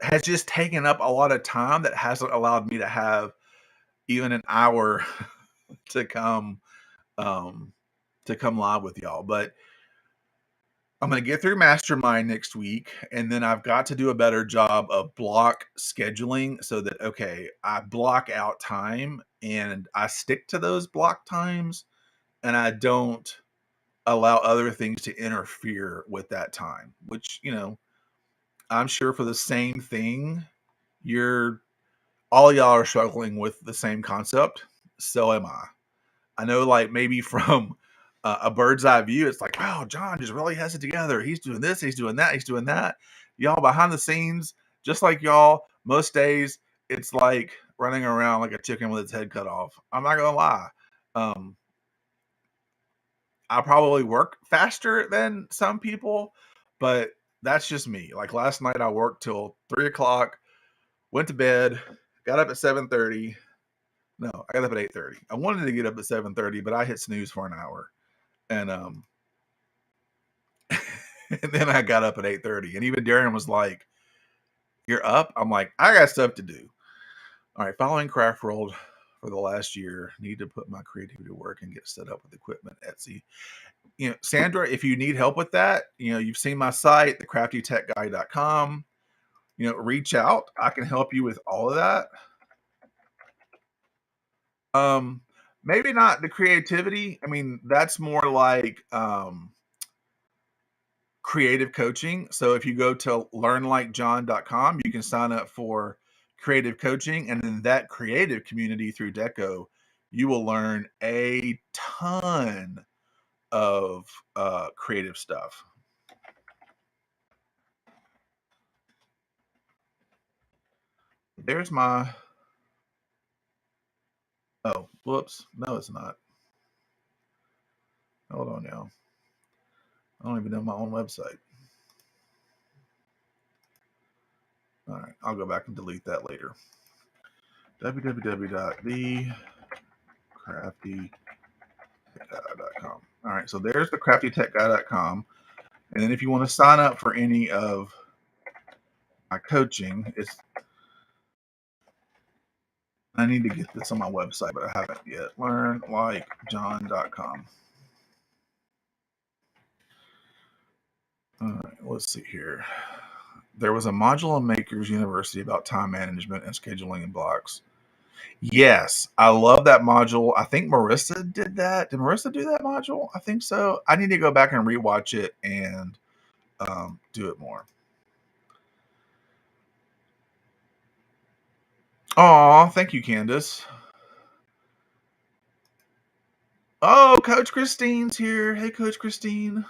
Has just taken up a lot of time that hasn't allowed me to have even an hour to come live with y'all. But I'm going to get through Mastermind next week, and then I've got to do a better job of block scheduling so that, okay, I block out time and I stick to those block times, and I don't allow other things to interfere with that time, which, I'm sure for the same thing, all y'all are struggling with the same concept. So am I. I know, like, maybe from a bird's eye view, it's like, wow, John just really has it together. He's doing this, he's doing that, he's doing that. Y'all behind the scenes, just like y'all, most days it's like running around like a chicken with its head cut off. I'm not gonna lie. I probably work faster than some people, but that's just me. Like last night I worked till 3:00, went to bed, got up at 7:30. No, I got up at 8:30. I wanted to get up at 7:30, but I hit snooze for an hour. And and then I got up at 8:30. And even Darren was like, "You're up?" I'm like, "I got stuff to do." All right, following Craft World for the last year, need to put my creativity to work and get set up with equipment, Etsy. Sandra, if you need help with that, you've seen my site, thecraftytechguy.com. Reach out. I can help you with all of that. Maybe not the creativity. I mean, that's more like creative coaching. So if you go to learnlikejohn.com, you can sign up for creative coaching, and in that creative community through Deco, you will learn a ton of creative stuff. There's my. Oh, whoops. No, it's not. Hold on now. I don't even know my own website. All right, I'll go back and delete that later. www.thecraftytechguy.com. All right, so there's the craftytechguy.com. And then if you want to sign up for any of my coaching, I need to get this on my website, but I haven't yet. Learnlikejohn.com. All right, let's see here. There was a module on Makers University about time management and scheduling and blocks. Yes, I love that module. I think Marissa did that. Did Marissa do that module? I think so. I need to go back and rewatch it and do it more. Aw, thank you, Candace. Oh, Coach Christine's here. Hey, Coach Christine.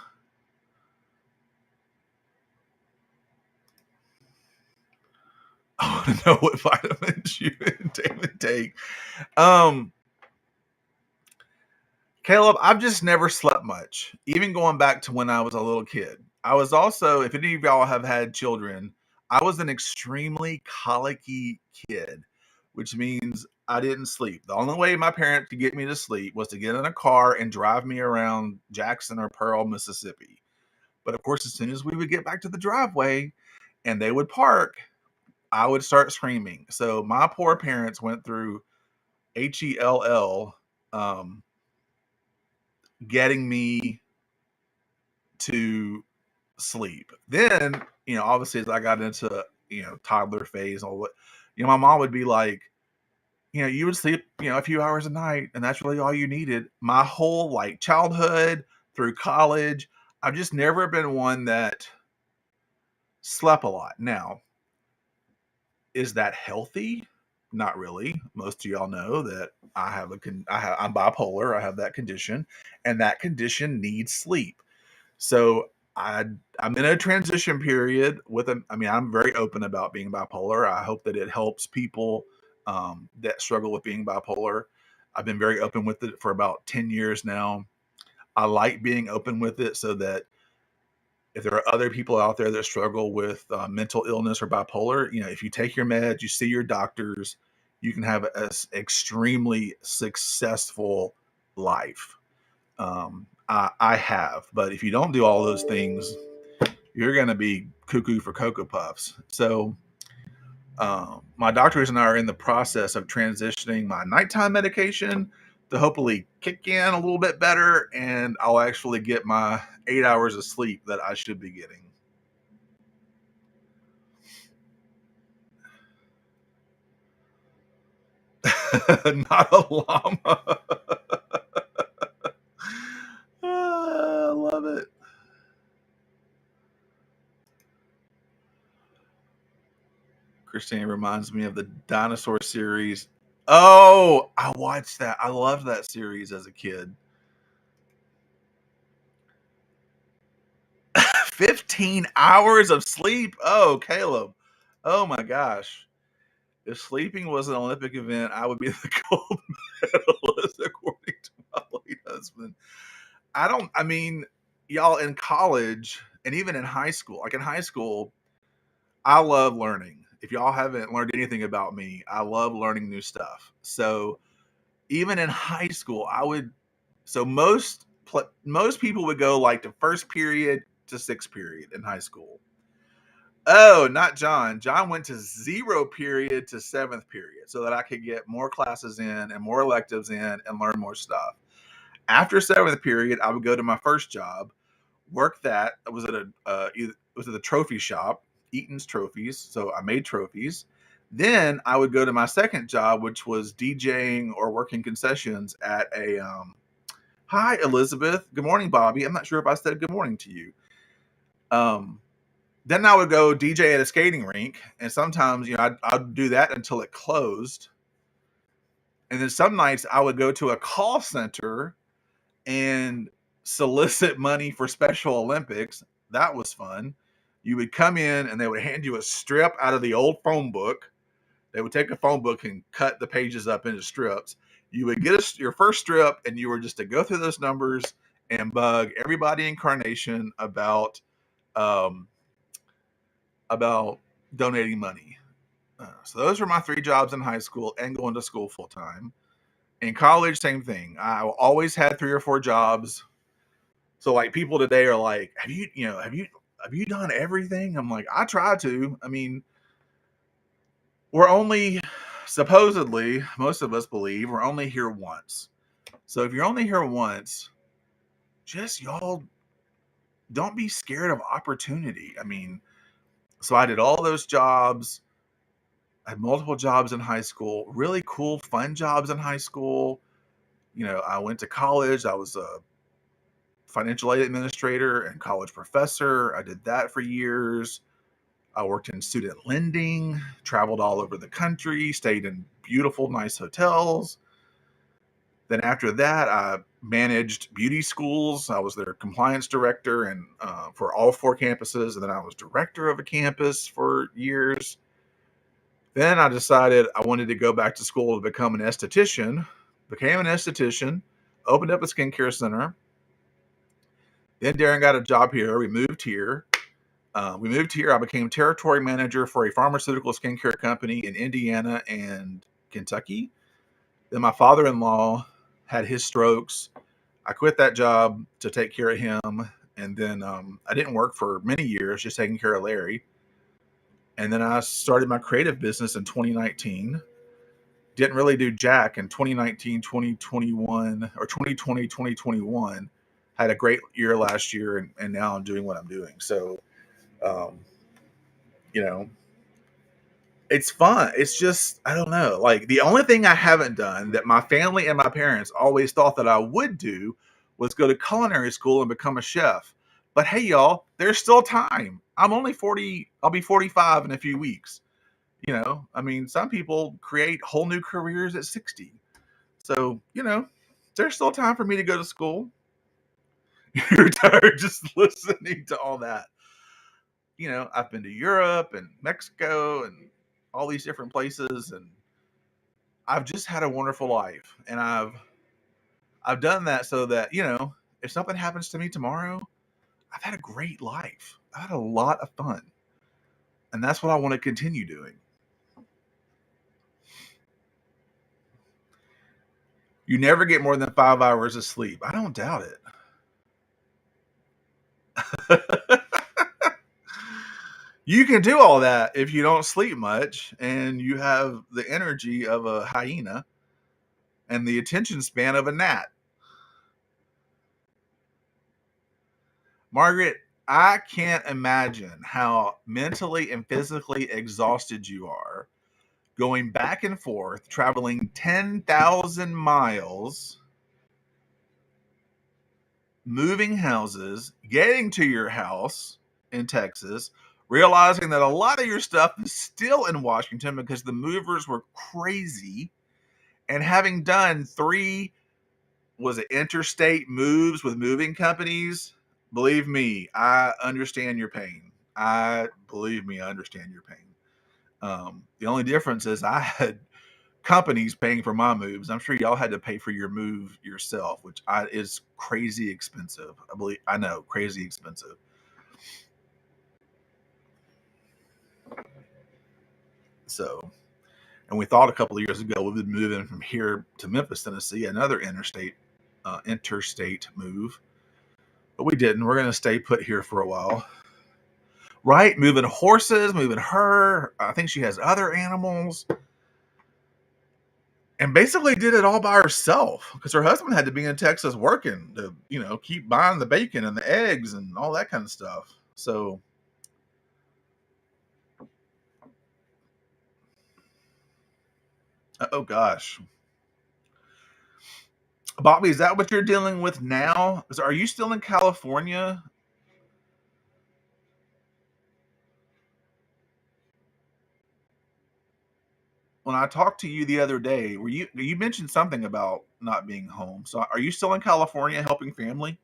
I want to know what vitamins you and take. Caleb, I've just never slept much, even going back to when I was a little kid. I was also, if any of y'all have had children, I was an extremely colicky kid, which means I didn't sleep. The only way my parents could get me to sleep was to get in a car and drive me around Jackson or Pearl, Mississippi. But of course, as soon as we would get back to the driveway and they would park, I would start screaming. So my poor parents went through HELL, getting me to sleep. Then, obviously as I got into, toddler phase, all what, my mom would be like, you would sleep, a few hours a night, and that's really all you needed. My whole like childhood through college, I've just never been one that slept a lot. Now, is that healthy? Not really. Most of y'all know that I'm bipolar. I have that condition, and that condition needs sleep. So I'm in a transition period with them. I mean, I'm very open about being bipolar. I hope that it helps people that struggle with being bipolar. I've been very open with it for about 10 years now. I like being open with it so that if there are other people out there that struggle with mental illness or bipolar, if you take your meds, you see your doctors, you can have an extremely successful life. I have, but if you don't do all those things, you're going to be cuckoo for Cocoa Puffs. So, my doctors and I are in the process of transitioning my nighttime medication to hopefully kick in a little bit better, and I'll actually get my 8 hours of sleep that I should be getting. Not a llama. I love it. Christine reminds me of the dinosaur series. Oh, I watched that. I loved that series as a kid. 15 hours of sleep. Oh, Caleb. Oh my gosh. If sleeping was an Olympic event, I would be the gold medalist, according to my late husband. I mean, y'all in college and even in high school, like in high school, I love learning. If y'all haven't learned anything about me, I love learning new stuff. So even in high school, so most people would go like to first period to sixth period in high school. Oh, not John. John went to 0 period to 7th period so that I could get more classes in and more electives in and learn more stuff. After 7th period, I would go to my first job, work that. I was at the trophy shop, Eaton's Trophies. So I made trophies. Then I would go to my second job, which was DJing or working concessions at a hi Elizabeth. Good morning, Bobby. I'm not sure if I said good morning to you. Then I would go DJ at a skating rink, and sometimes I'd do that until it closed. And then some nights I would go to a call center and solicit money for Special Olympics. That was fun. You would come in and they would hand you a strip out of the old phone book. They would take a phone book and cut the pages up into strips. You would get your first strip, and you were just to go through those numbers and bug everybody in Carnation um, about donating money. So those were my 3 jobs in high school and going to school full time. In college, same thing. I always had 3 or 4 jobs. So like people today are like, have you done everything? I'm like, I try to. I mean, we're only supposedly, most of us believe, we're only here once. So if you're only here once, just y'all don't be scared of opportunity. I mean, so I did all those jobs. I had multiple jobs in high school, really cool, fun jobs in high school. I went to college. I was a financial aid administrator and college professor. I did that for years. I worked in student lending, traveled all over the country, stayed in beautiful, nice hotels. Then after that, I managed beauty schools. I was their compliance director and for all 4 campuses, and then I was director of a campus for years. Then I decided I wanted to go back to school to become an esthetician. Became an esthetician, opened up a skincare center. Then Darren got a job here. We moved here. I became territory manager for a pharmaceutical skincare company in Indiana and Kentucky. Then my father-in-law had his strokes. I quit that job to take care of him. And then I didn't work for many years, just taking care of Larry. And then I started my creative business in 2019. Didn't really do jack in 2019, 2021, or 2020, 2021. Had a great year last year, and now I'm doing what I'm doing. So, um, you know, it's fun. It's just, I don't know. Like, the only thing I haven't done that my family and my parents always thought that I would do was go to culinary school and become a chef. But hey, y'all, there's still time. I'm only 40. I'll be 45 in a few weeks. I mean, some people create whole new careers at 60. So, there's still time for me to go to school. You're tired just listening to all that. I've been to Europe and Mexico and all these different places, and I've just had a wonderful life. And I've done that so that, if something happens to me tomorrow, I've had a great life. I've had a lot of fun. And that's what I want to continue doing. You never get more than 5 hours of sleep. I don't doubt it. You can do all that if you don't sleep much and you have the energy of a hyena and the attention span of a gnat. Margaret, I can't imagine how mentally and physically exhausted you are going back and forth, traveling 10,000 miles, moving houses, getting to your house in Texas, realizing that a lot of your stuff is still in Washington because the movers were crazy, and having done 3 was it interstate moves with moving companies. Believe me, I understand your pain. I understand your pain. The only difference is I had companies paying for my moves. I'm sure y'all had to pay for your move yourself, which is crazy expensive. I know, crazy expensive. So, and we thought a couple of years ago we'd be moving from here to Memphis, Tennessee, another interstate move, but we didn't. We're going to stay put here for a while. Right? Moving horses, moving her. I think she has other animals. And basically did it all by herself because her husband had to be in Texas working to, keep buying the bacon and the eggs and all that kind of stuff. So, oh gosh. Bobby, is that what you're dealing with now? Are you still in California? When I talked to you the other day, you mentioned something about not being home. So are you still in California helping family?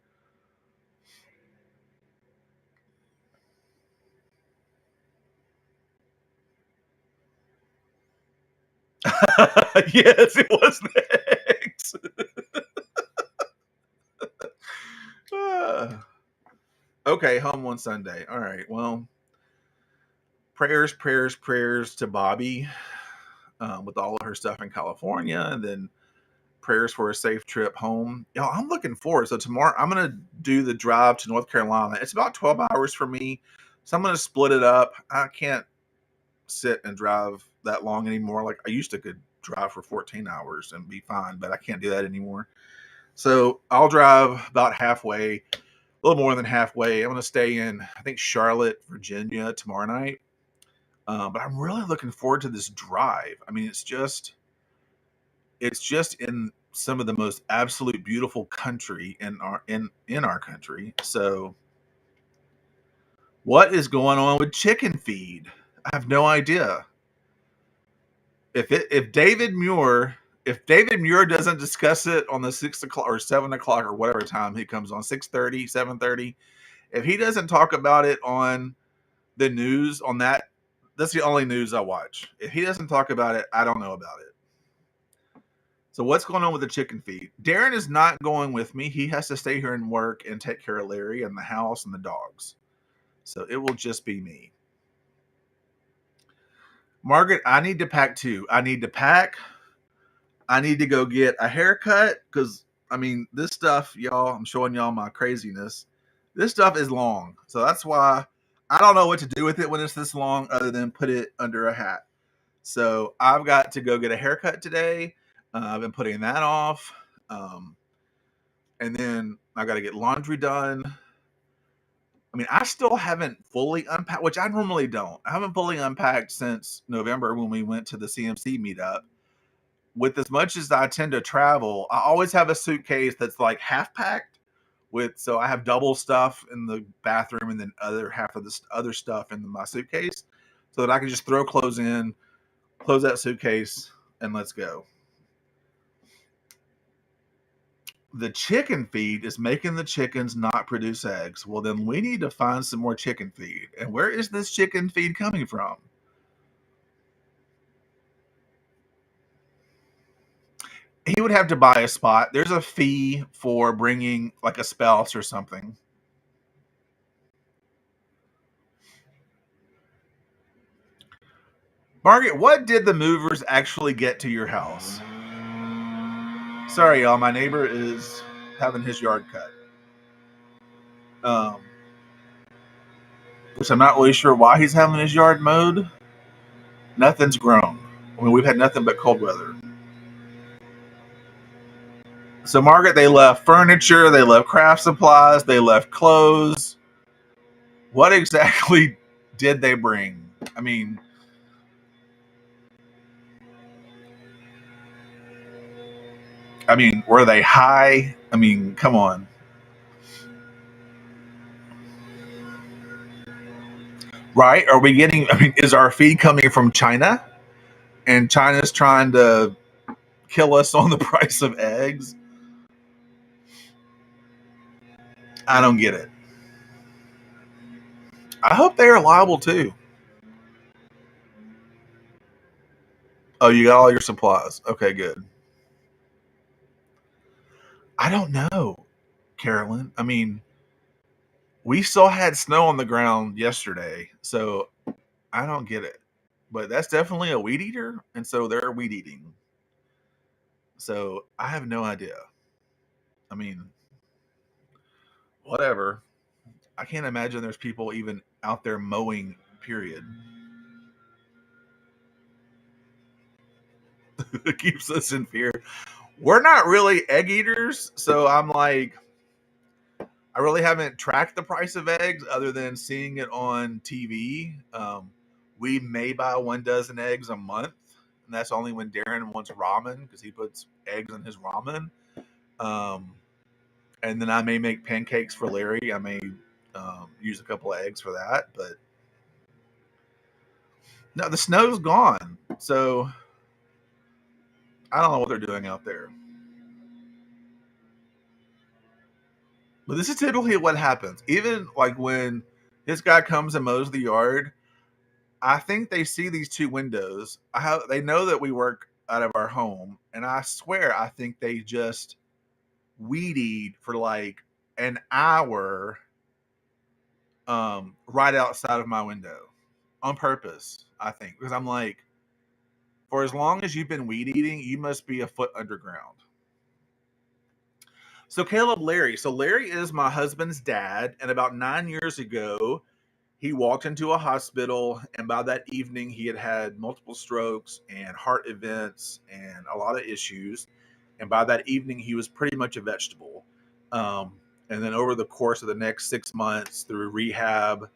Yes, it was next. Ah. Okay, home on Sunday. All right. Well, prayers to Bobby with all of her stuff in California, and then prayers for a safe trip home. Y'all, I'm looking forward. So tomorrow I'm gonna do the drive to North Carolina. It's about 12 hours for me, so I'm gonna split it up. I can't sit and drive that long anymore. Like I used to could drive for 14 hours and be fine, but I can't do that anymore. So I'll drive about halfway, a little more than halfway. I'm gonna stay in, I think, Charlotte, Virginia tomorrow night. But I'm really looking forward to this drive. I mean, it's just in some of the most absolute beautiful country in our country. So what is going on with chicken feed? I have no idea. If David Muir doesn't discuss it on the 6 o'clock or 7 o'clock or whatever time he comes on, 6:30, 7:30, if he doesn't talk about it on the news on that's the only news I watch. If he doesn't talk about it, I don't know about it. So what's going on with the chicken feed? Darren is not going with me. He has to stay here and work and take care of Larry and the house and the dogs. So it will just be me. Margaret, I need to pack too. I need to pack. I need to go get a haircut because I mean this stuff, y'all. I'm showing y'all my craziness. This stuff is long, so that's why I don't know what to do with it when it's this long, other than put it under a hat. So I've got to go get a haircut today. I've been putting that off. And then I got to get laundry done. I mean, I still haven't fully unpacked, which I normally don't. I haven't fully unpacked since November when we went to the CMC meetup. With as much as I tend to travel, I always have a suitcase that's like half packed so I have double stuff in the bathroom and then other half of this other stuff in my suitcase so that I can just throw clothes in, close that suitcase, and let's go. The chicken feed is making the chickens not produce eggs. Well, then we need to find some more chicken feed. And where is this chicken feed coming from? He would have to buy a spot. There's a fee for bringing like a spouse or something. Margaret, what did the movers actually get to your house? Sorry, y'all. My neighbor is having his yard cut. Um, which I'm not really sure why he's having his yard mowed. Nothing's grown. I mean, we've had nothing but cold weather. So, Margaret, they left furniture, they left craft supplies, they left clothes. What exactly did they bring? I mean, were they high? I mean, come on. Right? Are we getting, is our feed coming from China? And China's trying to kill us on the price of eggs? I don't get it. I hope they are liable too. Oh, you got all your supplies. Okay, good. I don't know, Carolyn. I mean, we still had snow on the ground yesterday, so I don't get it. But that's definitely a weed eater, and so they're weed eating. So I have no idea. I mean, whatever. I can't imagine there's people even out there mowing, period. It keeps us in fear. We're not really egg eaters, so I'm like, I really haven't tracked the price of eggs other than seeing it on TV. We may buy 1 dozen eggs a month, and that's only when Darren wants ramen because he puts eggs in his ramen. Um, and then I may make pancakes for Larry. I may use a couple of eggs for that, but no, the snow's gone, so I don't know what they're doing out there. But this is typically what happens. Even like when this guy comes and mows the yard, I think they see these two windows. They know that we work out of our home, and I swear I think they just weed eat for like an hour right outside of my window on purpose, I think, because I'm like, for as long as you've been weed eating, you must be a foot underground. So Caleb Larry. So Larry is my husband's dad, and about 9 years ago, he walked into a hospital, and by that evening, he had multiple strokes and heart events and a lot of issues. And by that evening, he was pretty much a vegetable. Um, and then over the course of the next 6 months, through rehab,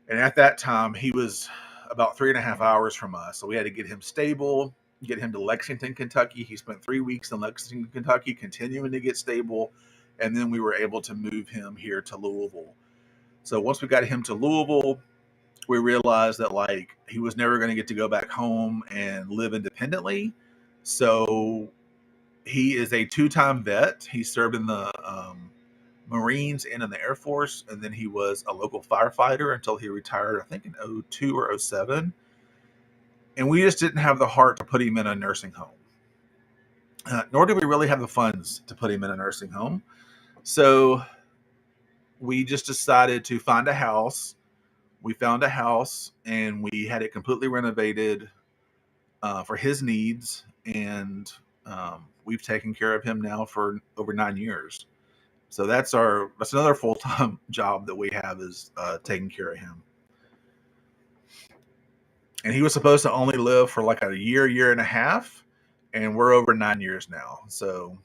and at that time, he was about 3.5 hours from us. So we had to get him stable, get him to Lexington, Kentucky. He spent 3 weeks in Lexington, Kentucky, continuing to get stable. And then we were able to move him here to Louisville. So once we got him to Louisville, we realized that like he was never going to get to go back home and live independently. So he is a two-time vet. He served in the Marines and in the Air Force, and then he was a local firefighter until he retired, I think in '02 or '07. And we just didn't have the heart to put him in a nursing home. Nor did we really have the funds to put him in a nursing home. So we just decided to find a house. We found a house and we had it completely renovated for his needs. And we've taken care of him now for over 9 years. So that's another full-time job that we have, is taking care of him. And he was supposed to only live for like a year and a half, and we're over 9 years now. So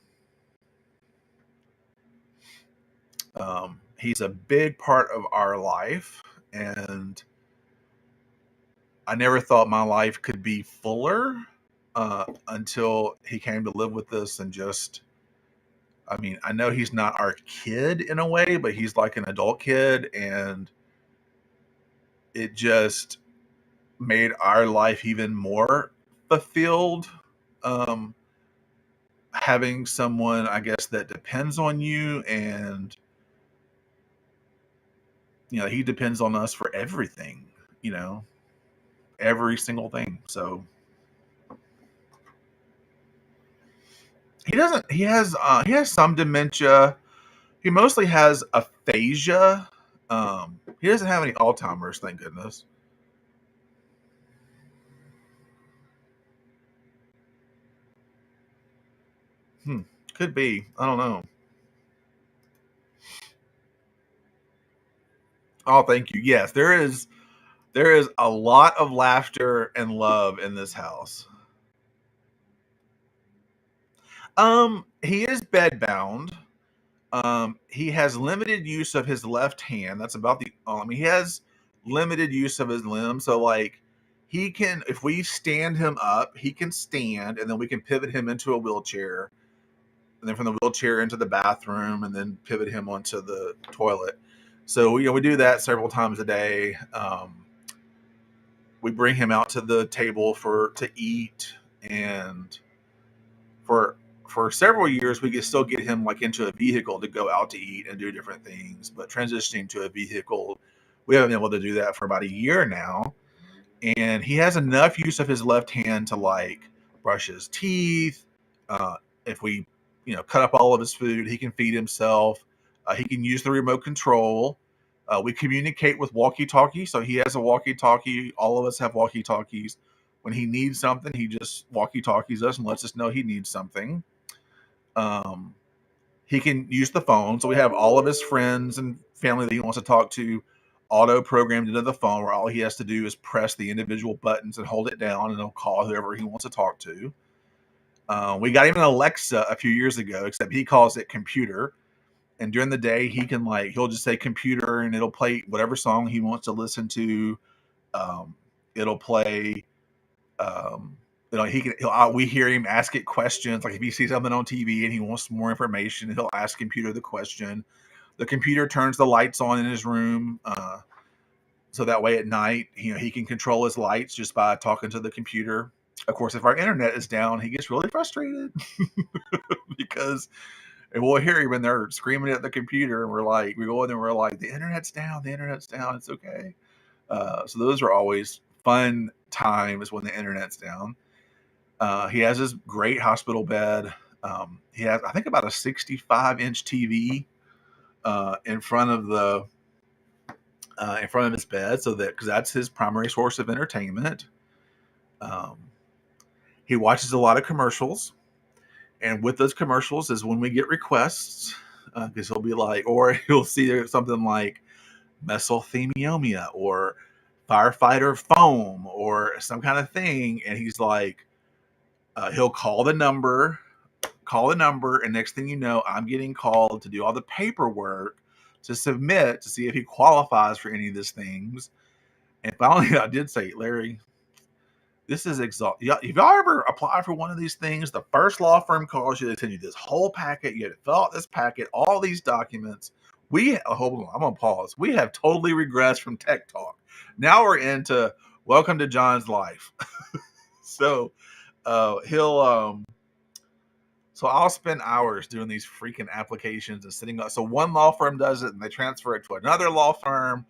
he's a big part of our life, and I never thought my life could be fuller until he came to live with us. And just, I mean, I know he's not our kid in a way, but he's like an adult kid, and it just made our life even more fulfilled. Um, Having someone, I guess, that depends on you, and he depends on us for everything, you know, every single thing. So he has some dementia. He mostly has aphasia. He doesn't have any Alzheimer's, thank goodness. Hmm. Could be. I don't know. Oh, thank you. Yes, there is a lot of laughter and love in this house. He is bedbound. He has limited use of his left hand. That's about the he has limited use of his limb. So like he can, if we stand him up, he can stand, and then we can pivot him into a wheelchair, and then from the wheelchair into the bathroom, and then pivot him onto the toilet. So we do that several times a day. We bring him out to the table to eat, and for several years we could still get him like into a vehicle to go out to eat and do different things. But transitioning to a vehicle, we haven't been able to do that for about a year now. And he has enough use of his left hand to like brush his teeth. If we cut up all of his food, he can feed himself. He can use the remote control. We communicate with walkie talkie, so he has a walkie talkie. All of us have walkie talkies. When he needs something, he just walkie talkies us and lets us know he needs something. um, he can use the phone, so we have all of his friends and family that he wants to talk to auto programmed into the phone, where all he has to do is press the individual buttons and hold it down, and he'll call whoever he wants to talk to. We got him an Alexa a few years ago, except he calls it computer. And during the day, he'll just say computer, and it'll play whatever song he wants to listen to. It'll play we hear him ask it questions. Like if he sees something on TV and he wants more information, he'll ask computer the question. The computer turns the lights on in his room, so that way at night, he can control his lights just by talking to the computer. Of course, if our internet is down, he gets really frustrated because we'll hear him and they're screaming at the computer, and we go in there and we're like, the internet's down, it's okay. So those are always fun times when the internet's down. He has his great hospital bed. He has, I think, about a 65-inch TV in front of his bed, so that because that's his primary source of entertainment. Um, he watches a lot of commercials, and with those commercials is when we get requests, because he'll be like, or he'll see something like mesothelioma or firefighter foam or some kind of thing, and he's like, he'll call the number, and next thing you know, I'm getting called to do all the paperwork to submit to see if he qualifies for any of these things. And finally, I did say, Larry, this is exhausting. If y'all ever apply for one of these things, the first law firm calls you, they send you this whole packet. You have to fill out this packet, all these documents. Hold on, I'm gonna pause. We have totally regressed from tech talk. Now we're into welcome to John's life. So he'll so I'll spend hours doing these freaking applications and sitting up. So one law firm does it and they transfer it to another law firm.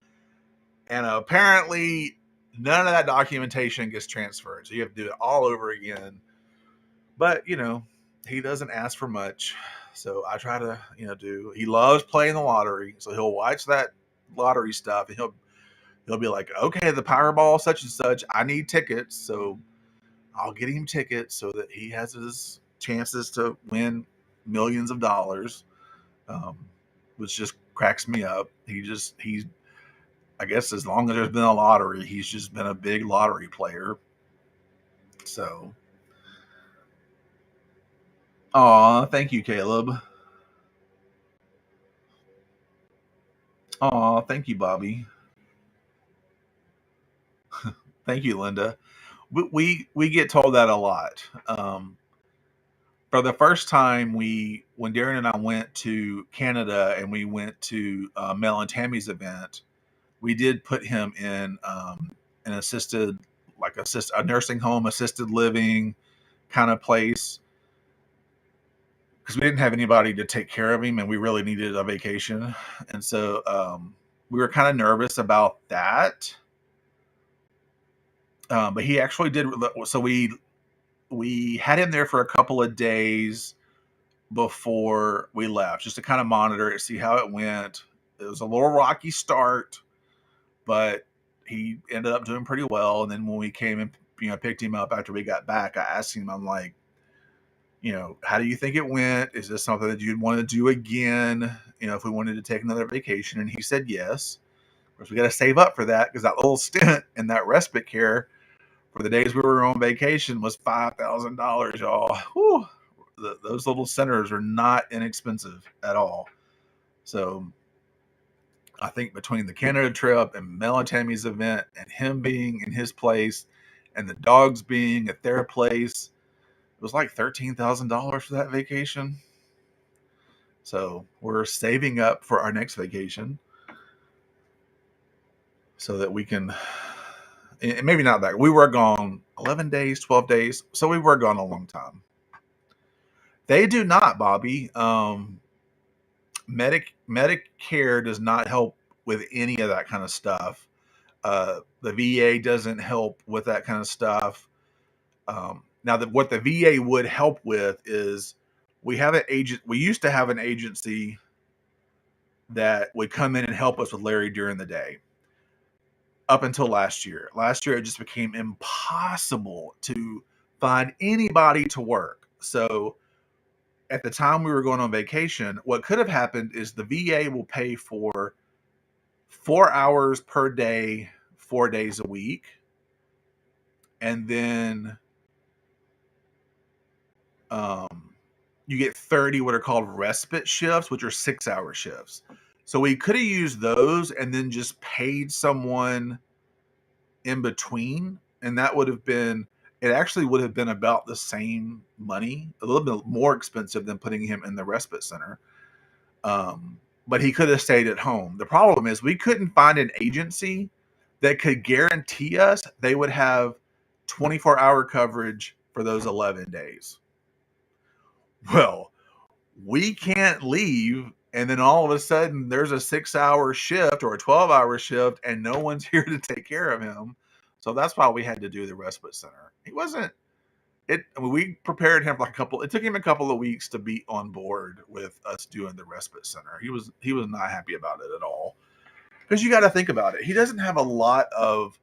And apparently none of that documentation gets transferred. So you have to do it all over again. But, he doesn't ask for much. So I try to, he loves playing the lottery. So he'll watch that lottery stuff and he'll be like, okay, the Powerball such and such, I need tickets. So I'll get him tickets so that he has his chances to win millions of dollars, which just cracks me up. I guess as long as there's been a lottery, he's just been a big lottery player. So, thank you, Caleb. Thank you, Bobby. Thank you, Linda. We get told that a lot. For the first time, when Darren and I went to Canada and we went to Mel and Tammy's event, we did put him in an a nursing home, assisted living kind of place, because we didn't have anybody to take care of him and we really needed a vacation. And so we were kind of nervous about that. But he actually did. So we had him there for a couple of days before we left, just to kind of monitor it, see how it went. It was a little rocky start, but he ended up doing pretty well. And then when we came and picked him up after we got back, I asked him, I'm like, how do you think it went? Is this something that you'd want to do again? If we wanted to take another vacation? And he said yes. Of course, we got to save up for that, because that little stint in that respite care for the days we were on vacation was $5,000, y'all. Whew. Those little centers are not inexpensive at all. So I think between the Canada trip and Mel and Tammy's event and him being in his place and the dogs being at their place, it was like $13,000 for that vacation. So we're saving up for our next vacation so that we can, and maybe not that. We were gone 11 days, 12 days. So we were gone a long time. They do not, Bobby. Medicare does not help with any of that kind of stuff. The VA doesn't help with that kind of stuff. Now, what the VA would help with is we used to have an agency that would come in and help us with Larry during the day. Up until last year. Last year, it just became impossible to find anybody to work. So at the time we were going on vacation, what could have happened is the VA will pay for 4 hours per day, 4 days a week. And then you get 30 what are called respite shifts, which are 6-hour shifts. So we could have used those and then just paid someone in between. And that would have been, it actually would have been about the same money, a little bit more expensive than putting him in the respite center. But he could have stayed at home. The problem is we couldn't find an agency that could guarantee us they would have 24-hour coverage for those 11 days. Well, we can't leave, and then all of a sudden there's a 6-hour shift or a 12-hour shift and no one's here to take care of him. So that's why we had to do the respite center. It we prepared him for like a couple. It took him a couple of weeks to be on board with us doing the respite center. He was not happy about it at all, because you got to think about it. He doesn't have a lot of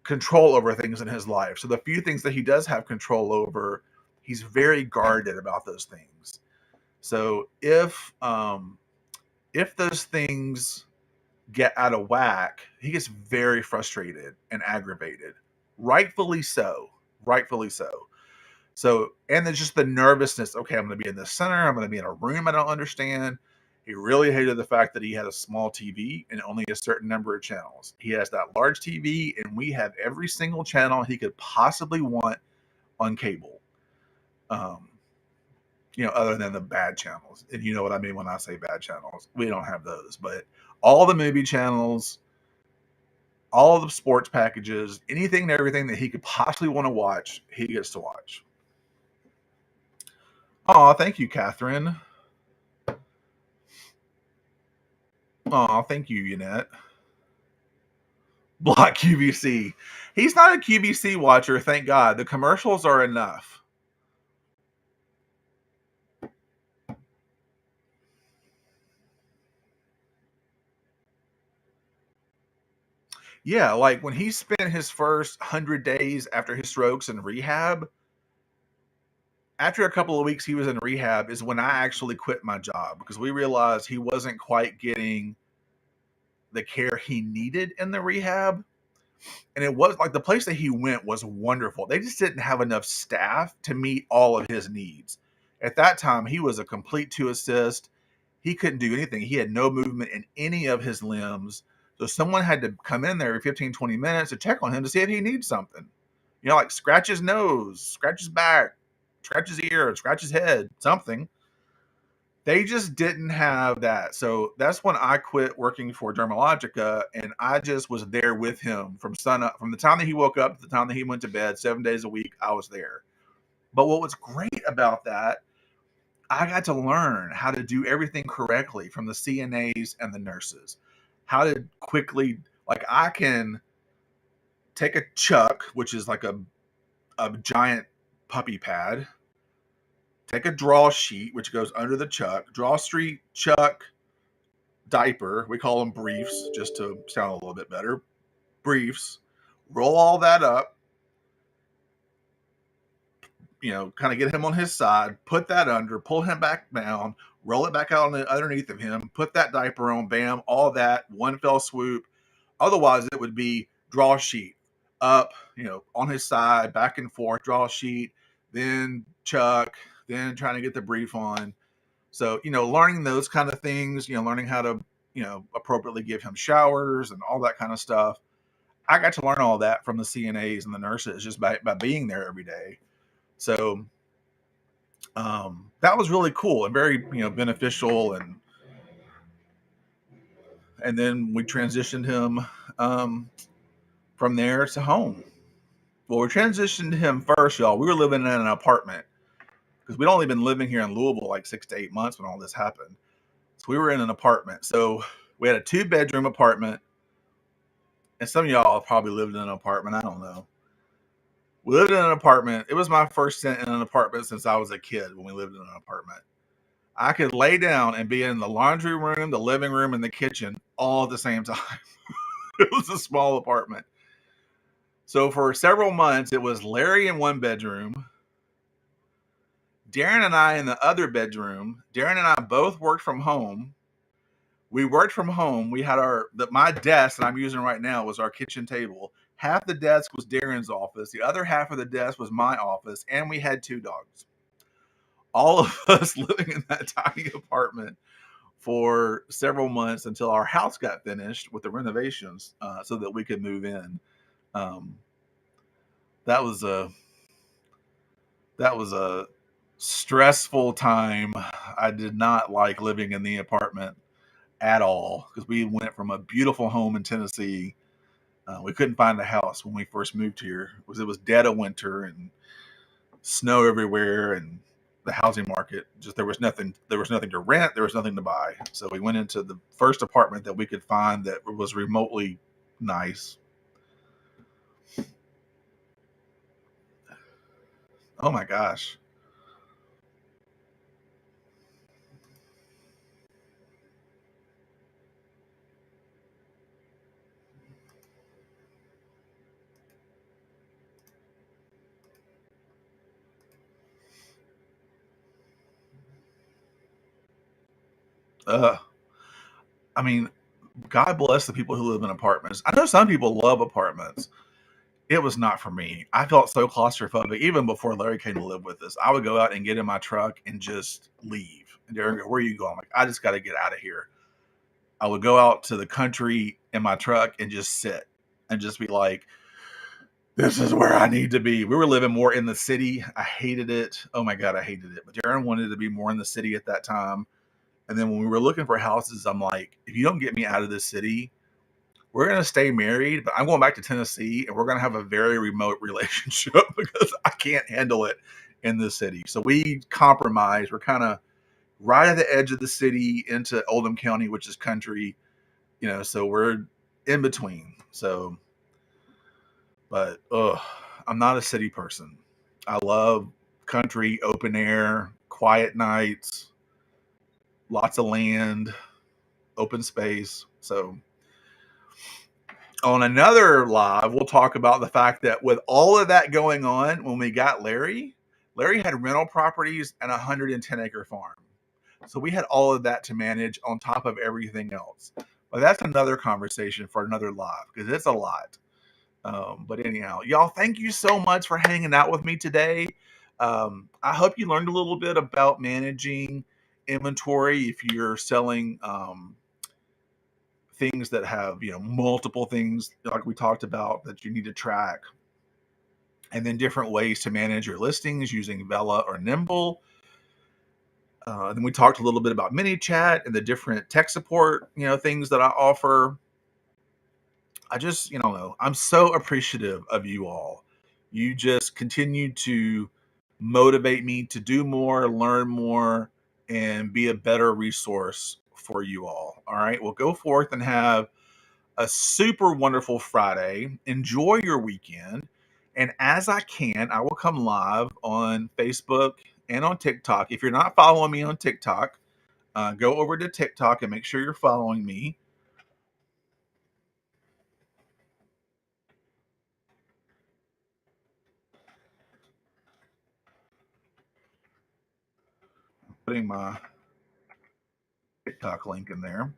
control over things in his life. So the few things that he does have control over, he's very guarded about those things. So if those things get out of whack, he gets very frustrated and aggravated. Rightfully so. Rightfully so. So, and there's just the nervousness. Okay, I'm going to be in the center. I'm going to be in a room I don't understand. He really hated the fact that he had a small TV and only a certain number of channels. He has that large TV, and we have every single channel he could possibly want on cable. Other than the bad channels. And you know what I mean when I say bad channels. We don't have those. But all the movie channels, all the sports packages, anything and everything that he could possibly want to watch, he gets to watch. Aw, thank you, Catherine. Aw, thank you, Yannette. Block QVC. He's not a QVC watcher, thank God. The commercials are enough. Yeah, like when he spent his first 100 days after his strokes in rehab, after a couple of weeks he was in rehab is when I actually quit my job, because we realized he wasn't quite getting the care he needed in the rehab. And it was like the place that he went was wonderful. They just didn't have enough staff to meet all of his needs. At that time, he was a complete to assist. He couldn't do anything. He had no movement in any of his limbs. So someone had to come in there every 15, 20 minutes to check on him to see if he needs something. Like scratch his nose, scratch his back, scratch his ear, scratch his head, something. They just didn't have that. So that's when I quit working for Dermalogica, and I just was there with him from sunup, from the time that he woke up to the time that he went to bed, 7 days a week. I was there. But what was great about that, I got to learn how to do everything correctly from the CNAs and the nurses. How to quickly, like, I can take a chuck, which is like a giant puppy pad, take a draw sheet, which goes under the chuck, draw street, chuck, diaper. We call them briefs, just to sound a little bit better. Briefs. Roll all that up, kind of get him on his side, put that under, pull him back down, roll it back out underneath of him, put that diaper on, bam, all that, one fell swoop. Otherwise, it would be draw sheet up, on his side, back and forth, draw sheet, then chuck, then trying to get the brief on. So, learning those kind of things, learning how to, appropriately give him showers and all that kind of stuff. I got to learn all that from the CNAs and the nurses just by being there every day. So that was really cool and very, beneficial. And then we transitioned him from there to home. Well, we transitioned him first, y'all. We were living in an apartment because we'd only been living here in Louisville like 6 to 8 months when all this happened. So we were in an apartment. So we had a 2-bedroom apartment. And some of y'all probably lived in an apartment. I don't know. We lived in an apartment. It was my first stint in an apartment since I was a kid when we lived in an apartment. I could lay down and be in the laundry room, the living room, and the kitchen all at the same time. It was a small apartment. So for several months, it was Larry in one bedroom, Darren and I in the other bedroom. Darren and I both worked from home. We worked from home. We had my desk that I'm using right now was our kitchen table. Half the desk was Darren's office. The other half of the desk was my office. And we had 2 dogs. All of us living in that tiny apartment for several months until our house got finished with the renovations, so that we could move in. That was a stressful time. I did not like living in the apartment at all because we went from a beautiful home in Tennessee. We couldn't find a house when we first moved here because it was dead of winter and snow everywhere, and the housing market there was nothing to rent, there was nothing to buy. So we went into the first apartment that we could find that was remotely nice. Oh my gosh. Uh, I mean, God bless the people who live in apartments. I know some people love apartments. It was not for me. I felt so claustrophobic even before Larry came to live with us. I would go out and get in my truck and just leave. And Darren go, "Where are you going?" I'm like, "I just got to get out of here." I would go out to the country in my truck and just sit and just be like, "This is where I need to be." We were living more in the city. I hated it. Oh my God, I hated it. But Darren wanted to be more in the city at that time. And then when we were looking for houses, I'm like, if you don't get me out of this city, we're going to stay married, but I'm going back to Tennessee and we're going to have a very remote relationship because I can't handle it in this city. So we compromised. We're kind of right at the edge of the city into Oldham County, which is country, so we're in between. So, but I'm not a city person. I love country, open air, quiet nights, lots of land, open space. So, on another live, we'll talk about the fact that with all of that going on, when we got Larry had rental properties and a 110-acre farm. So we had all of that to manage on top of everything else. But that's another conversation for another live because it's a lot. But anyhow, y'all, thank you so much for hanging out with me today. I hope you learned a little bit about managing inventory if you're selling things that have multiple things like we talked about that you need to track, and then different ways to manage your listings using Vela or Nimble. Then we talked a little bit about mini chat and the different tech support things that I offer. I just I'm so appreciative of you all. You just continue to motivate me to do more, learn more, and be a better resource for you all right, well, go forth and have a super wonderful Friday. Enjoy your weekend. And as I can, I will come live on Facebook and on TikTok. If you're not following me on TikTok, go over to TikTok and make sure you're following me. Putting my TikTok link in there.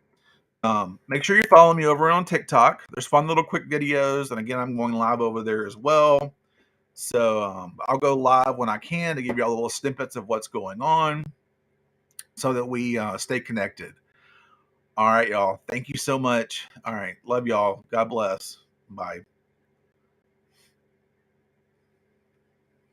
Make sure you follow me over on TikTok. There's fun little quick videos. And again, I'm going live over there as well. So I'll go live when I can to give you all little snippets of what's going on so that we stay connected. All right, y'all. Thank you so much. All right. Love y'all. God bless. Bye.